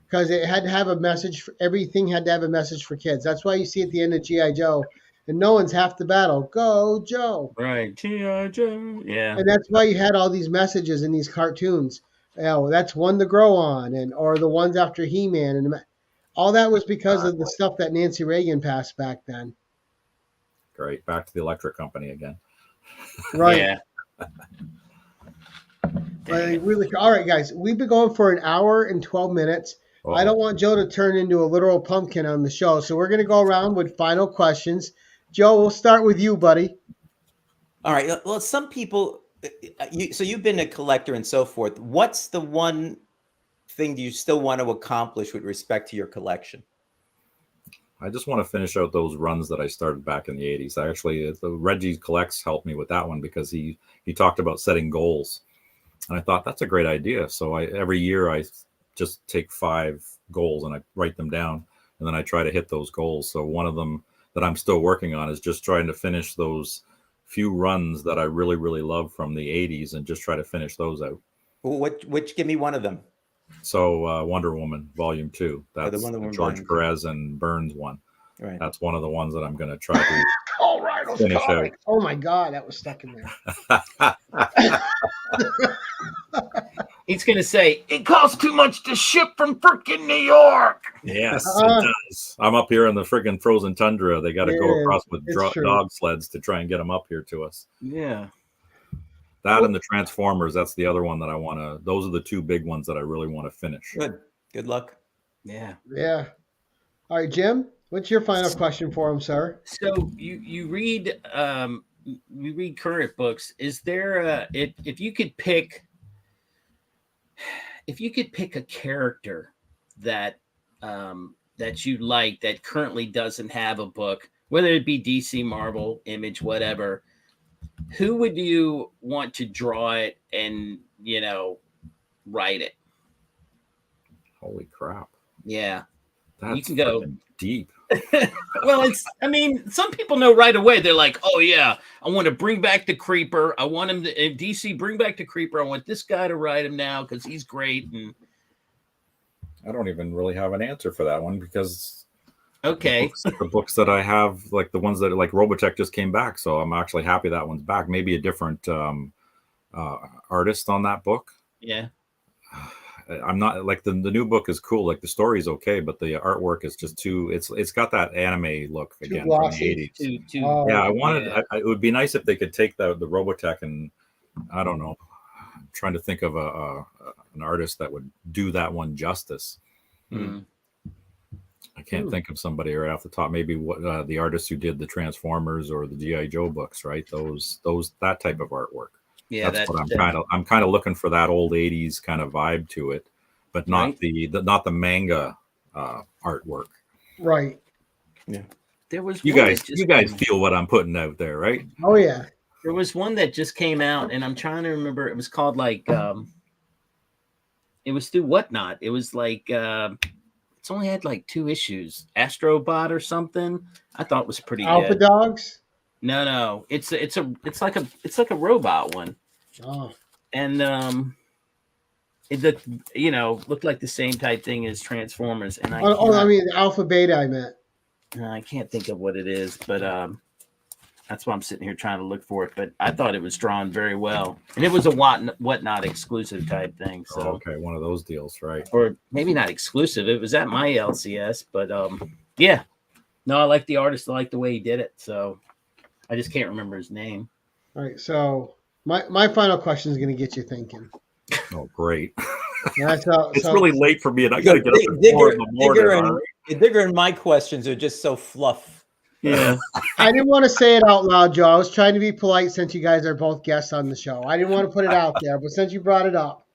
because it had to have a message. Everything had to have a message for kids. That's why you see at the end of G.I. Joe, and no one's half the battle. Go Joe! Right. G.I. Joe. Yeah. And that's why you had all these messages in these cartoons. That's one to grow on, or the ones after He-Man, and all that was because of the stuff that Nancy Reagan passed back then. Great. Back to the electric company again. Right. Yeah. Really, all right, guys. We've been going for an hour and 12 minutes. Oh, I don't want Joe to turn into a literal pumpkin on the show, so we're going to go around with final questions. Joe, we'll start with you, buddy. All right. Well, some people, so you've been a collector and so forth. What's the one thing you still want to accomplish with respect to your collection? I just want to finish out those runs that I started back in the 80s. I actually, the Reggie Collects helped me with that one because he talked about setting goals. And I thought that's a great idea. So every year I just take 5 goals and I write them down and then I try to hit those goals. So one of them that I'm still working on is just trying to finish those few runs that I really, really love from the 80s and just try to finish those out. Which give me one of them. So Wonder Woman Volume 2. That's Wonder Woman George Volume 2. Perez and Burns one. Right. That's one of the ones that I'm going to try to All right, let's finish out. Oh my God, that was stuck in there. He's going to say, it costs too much to ship from frickin' New York. Yes, Uh-huh. it does. I'm up here in the friggin' frozen tundra. They got to go Yeah, across with it's true. dog sleds to try and get them up here to us. Yeah. That and the Transformers, that's the other one that I want to, those are the 2 big ones that I really want to finish. Good luck. Yeah. Yeah. All right, Jim, what's your final question for him, sir? So you read current books. Is there if you could pick a character that that you like that currently doesn't have a book, whether it be DC, Marvel, Image, whatever, who would you want to draw it and write it? Holy crap. Yeah. That's You can go deep. Well, I mean, some people know right away. They're like, oh, yeah, I want to bring back the Creeper. I want him to, in DC, bring back the Creeper. I want this guy to write him now because he's great. And I don't even really have an answer for that one because okay, the books that I have, like the ones that like Robotech just came back. So I'm actually happy that one's back. Maybe a different artist on that book. Yeah. I'm not like the new book is cool. Like the story is okay, but the artwork is just too. It's got that anime look again from the 80s. Yeah, I wanted. Yeah. It would be nice if they could take the Robotech and I don't know. I'm trying to think of an artist that would do that one justice. I can't think of somebody right off the top. Maybe what the artists who did the Transformers or the G.I. Joe books, right? Those that type of artwork. Yeah, that's what I'm kind of looking for, that old 80s kind of vibe to it, but not not the manga artwork. Right. Yeah. There was you guys feel what I'm putting out there, right? Oh yeah. There was one that just came out, and I'm trying to remember. It was called like it was through Whatnot. It was like it's only had like 2 issues. Astrobot or something. I thought it was pretty Alpha good. Dogs? No. It's like a robot one. Oh. And it looked like the same type thing as Transformers. And I mean Alpha Beta I meant. I can't think of what it is, but that's why I'm sitting here trying to look for it. But I thought it was drawn very well, and it was a Whatnot exclusive type thing. So okay, one of those deals, right? Or maybe not exclusive. It was at my LCS, but yeah. No, I like the artist. I like the way he did it. So I just can't remember his name. All right, so my final question is going to get you thinking. Oh, great! It's really late for me, and I got to get up at 4 in the morning. Digger and my questions are just so fluff. Yeah. I didn't want to say it out loud, Joe. I was trying to be polite since you guys are both guests on the show. I didn't want to put it out there, but since you brought it up.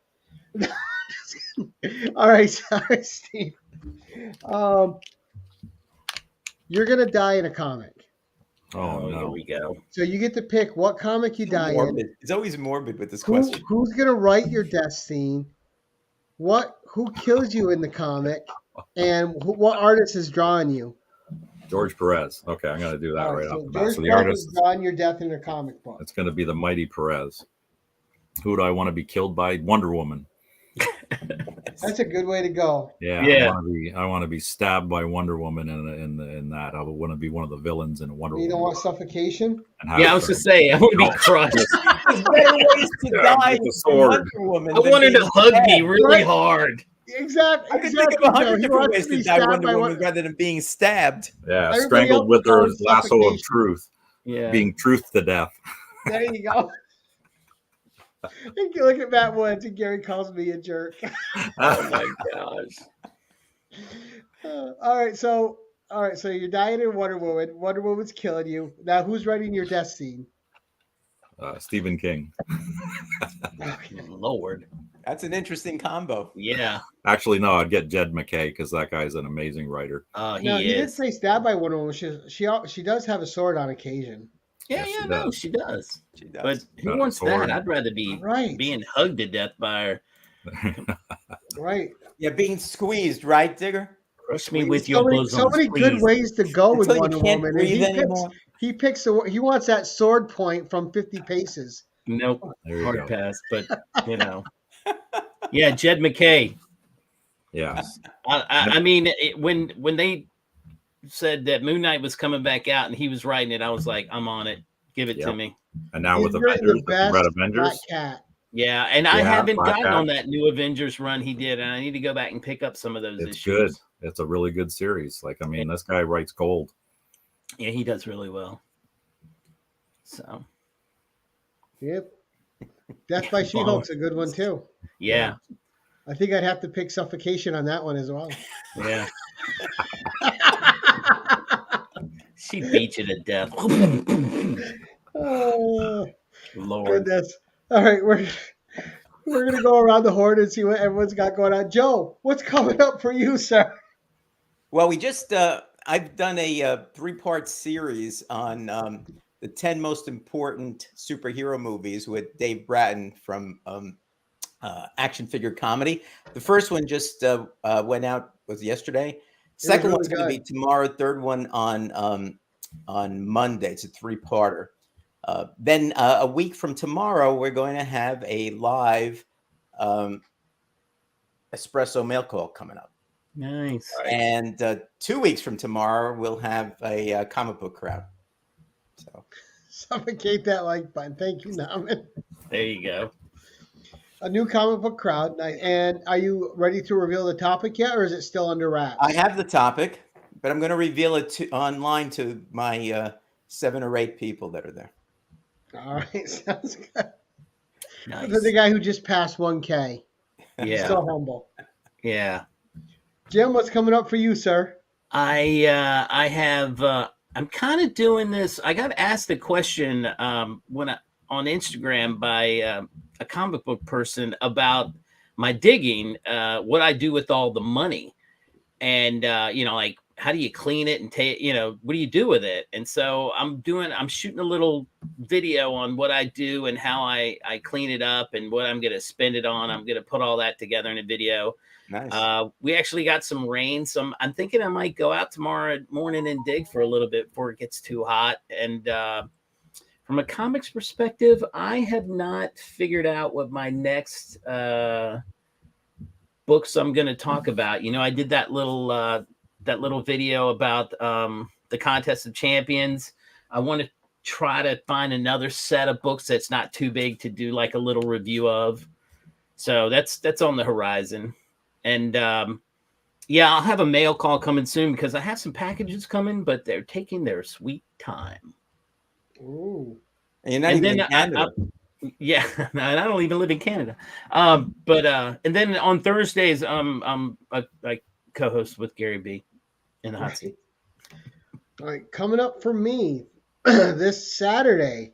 All right, sorry, Steve. You're going to die in a comic. Oh, no. Here we go. So you get to pick what comic you die in. It's always morbid with this question. Who's going to write your death scene? Who kills you in the comic? And what artist is drawing you? George Perez. Okay, I'm going to do that right off the bat. So the Perez artist is drawing your death in a comic book. It's going to be the mighty Perez. Who do I want to be killed by? Wonder Woman. That's a good way to go. Yeah. I want to be stabbed by Wonder Woman in that. I want to be one of the villains in Wonder Woman. You don't want suffocation? Yeah, I was to say, I want to be crushed. There's better ways to die with a sword. Wonder Woman. I want her to hug me really hard. Exactly. I can think of 100 different ways to die Wonder Woman rather than being stabbed. Yeah, strangled with her lasso of truth. Yeah. Being truth to death. There you go. You look at Matt Woods and Gary calls me a jerk. Oh my gosh. All right, so you're dying in Wonder Woman. Wonder Woman's killing you. Now who's writing your death scene? Stephen King. Lord. That's an interesting combo. Yeah. Actually, no, I'd get Jed McKay because that guy's an amazing writer. He did say stabbed by Wonder Woman. She does have a sword on occasion. Yeah, she does. But who wants sword. that? I'd rather be being hugged to death by her. Right. Yeah, being squeezed, right, Digger? Crush me with your bosom. So many good ways to go with Wonder Woman. He wants that sword point from 50 paces. Nope. Hard pass, but Yeah, Jed McKay. Yeah. I mean, when they said that Moon Knight was coming back out and he was writing it, I was like, I'm on it. Give it to me. And now with Avengers, the Red Avengers. Yeah, and I haven't gotten on that new Avengers run he did, and I need to go back and pick up some of those issues. It's good. It's a really good series. Like, I mean, this guy writes gold. Yeah, he does really well. So. Yep. Death by She-Hulk's a good one too. Yeah. I think I'd have to pick Suffocation on that one as well. Yeah. She beat you to death. Oh, Lord. Goodness. All right, we're gonna go around the horn and see what everyone's got going on. Joe, what's coming up for you, sir? Well, we just I've done a 3-part series on the 10 most important superhero movies with Dave Bratton from action figure comedy. The first one just went out, was yesterday. Second one's going to be tomorrow. Third one on Monday. It's a 3-parter. Then a week from tomorrow, we're going to have a live espresso mail call coming up. Nice. And 2 weeks from tomorrow, we'll have a comic book crowd. So suffocate that like button. Thank you, Naman. There you go. A new comic book crowd. And are you ready to reveal the topic yet, or is it still under wraps? I have the topic, but I'm going to reveal it online to my 7 or 8 people that are there. All right, sounds good. Nice. The guy who just passed 1K. Yeah. Still humble. Yeah. Jim, what's coming up for you, sir? I have. I'm kind of doing this. I got asked a question on Instagram by a comic book person about my digging, what I do with all the money, and like, how do you clean it and take, what do you do with it? And so I'm shooting a little video on what I do and how I clean it up and what I'm going to spend it on. I'm going to put all that together in a video. Nice. We actually got some rain. I'm thinking I might go out tomorrow morning and dig for a little bit before it gets too hot. And from a comics perspective, I have not figured out what my next books I'm going to talk about. I did that little video about the Contest of Champions. I want to try to find another set of books that's not too big to do like a little review of. So that's on the horizon. And I'll have a mail call coming soon because I have some packages coming, but they're taking their sweet time. Ooh. And you're not even in Canada. Yeah, I don't even live in Canada. And then on Thursdays, I co-host with Gary B in the hot seat. All right, coming up for me this Saturday,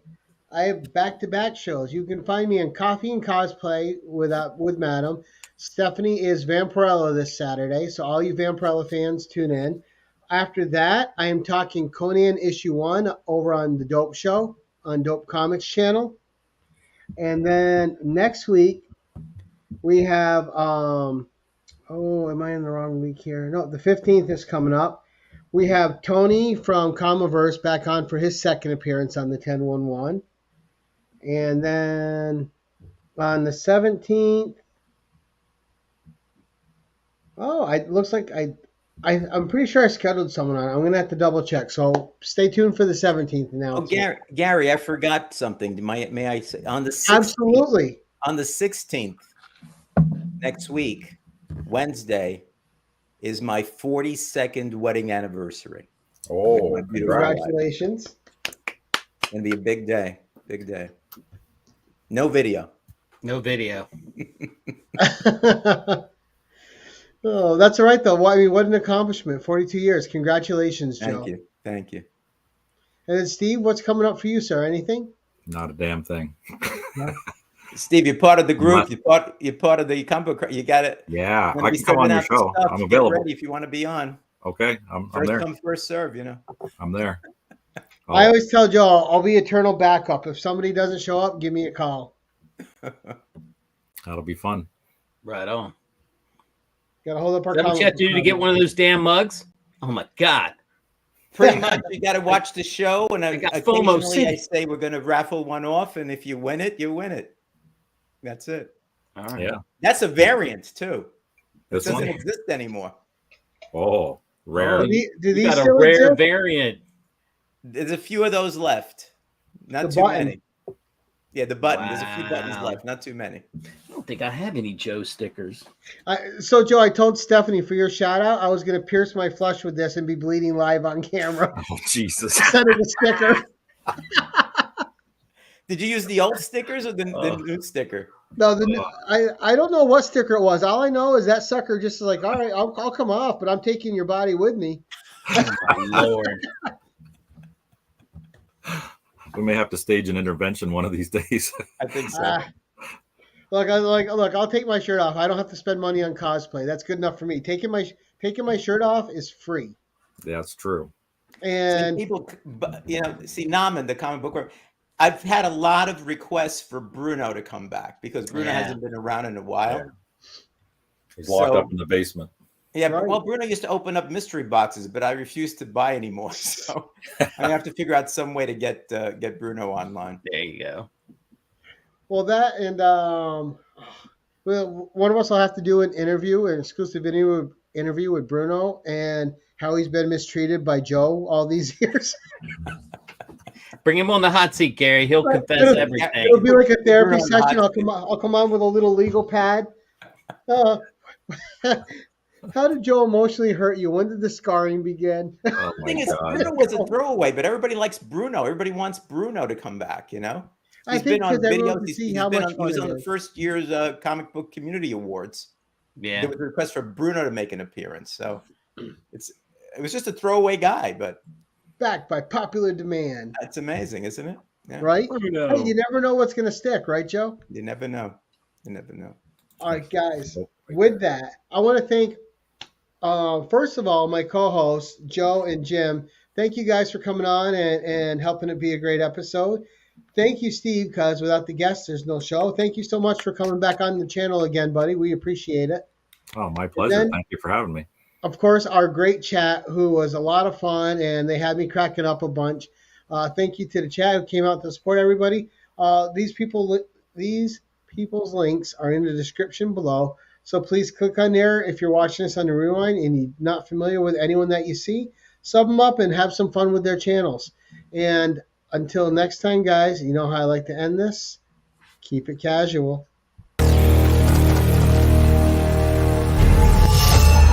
I have back-to-back shows. You can find me on Coffee and Cosplay with Madam. Stephanie is Vampirella this Saturday, so all you Vampirella fans tune in. After that, I am talking Conan issue 1 over on the Dope Show on Dope Comics channel. And then next week we have am I in the wrong week here? No, the 15th is coming up. We have Tony from Comiverse back on for his second appearance on the 1011. And then on the 17th, it looks like I'm pretty sure I scheduled someone on. I'm going to have to double check. So stay tuned for the 17th now. Oh, Gary, I forgot something. May I say on the 16th, absolutely on the 16th next week, Wednesday, is my 42nd wedding anniversary. Oh, congratulations! It's going to be a big day. Big day. No video. No video. Oh, that's all right, though. I mean, what an accomplishment. 42 years. Congratulations, Joe. Thank you. And then, Steve, what's coming up for you, sir? Anything? Not a damn thing. No? Steve, you're part of the group. You're part of the comic. You got it. Yeah, I can come on your show. I'm available. Get ready if you want to be on. Okay, I'm there. First come, first serve, I'm there. I always tell Joe, I'll be eternal backup. If somebody doesn't show up, give me a call. That'll be fun. Right on. Got to hold up our. Is that what you have to do to get one of those damn mugs? Oh my God! Pretty much, you got to watch the show, and occasionally I say we're going to raffle one off, and if you win it, you win it. That's it. All right. Yeah, that's a variant too. It this doesn't exist anymore. Oh, rare. Do these got still a rare exist? variant. There's a few of those left. Not too many. Yeah, the button. Wow. There's a few buttons left. Not too many. I don't think I have any Joe stickers. So, Joe, I told Stephanie for your shout out, I was going to pierce my flesh with this and be bleeding live on camera. Oh, Jesus. Instead of the sticker. Did you use the old stickers or the new sticker? No, I don't know what sticker it was. All I know is that sucker just like, all right, I'll come off, but I'm taking your body with me. Oh, my Lord. We may have to stage an intervention one of these days. I think so. Look, I'll take my shirt off. I don't have to spend money on cosplay. That's good enough for me. Taking my shirt off is free. That's true. And see, people, see, Naman, the comic book, I've had a lot of requests for Bruno to come back because Bruno Yeah. hasn't been around in a while. Yeah. He's locked So- up in the basement. Yeah, Right. well, Bruno used to open up mystery boxes, but I refuse to buy anymore. So I have to figure out some way to get Bruno online. There you go. Well, that and well, one of us will have to do an exclusive interview with Bruno and how he's been mistreated by Joe all these years. Bring him on the hot seat, Gary. He'll confess It'll- everything. It'll be like a therapy Bruno on the session. hot I'll come on with a little legal pad. How did Joe emotionally hurt you? When did the scarring begin? Oh The my thing is, God. Bruno was a throwaway, but everybody likes Bruno. Everybody wants Bruno to come back, you know? I He's think been on because everyone videos. can He's see been how much on, he fun was it on the is. first year's Comic Book Community Awards. Yeah. There was a request for Bruno to make an appearance. So it was just a throwaway guy, but Backed by popular demand, that's amazing, isn't it? Yeah. right? Bruno. Hey, you never know what's going to stick, right, Joe? You never know. You never know. All right, guys. Oh, right With there. that, I want to thank, first of all, my co-hosts, Joe and Jim. Thank you guys for coming on and helping it be a great episode. Thank you, Steve, because without the guests, there's no show. Thank you so much for coming back on the channel again, buddy. We appreciate it. Oh, my pleasure. then- Thank you for having me. Of course, our great chat, who was a lot of fun, and they had me cracking up a bunch. Thank you to the chat who came out to support everybody. These people's links are in the description below. So please click on there if you're watching this on the rewind and you're not familiar with anyone that you see. Sub them up and have some fun with their channels. And until next time, guys, you know how I like to end this. Keep it casual.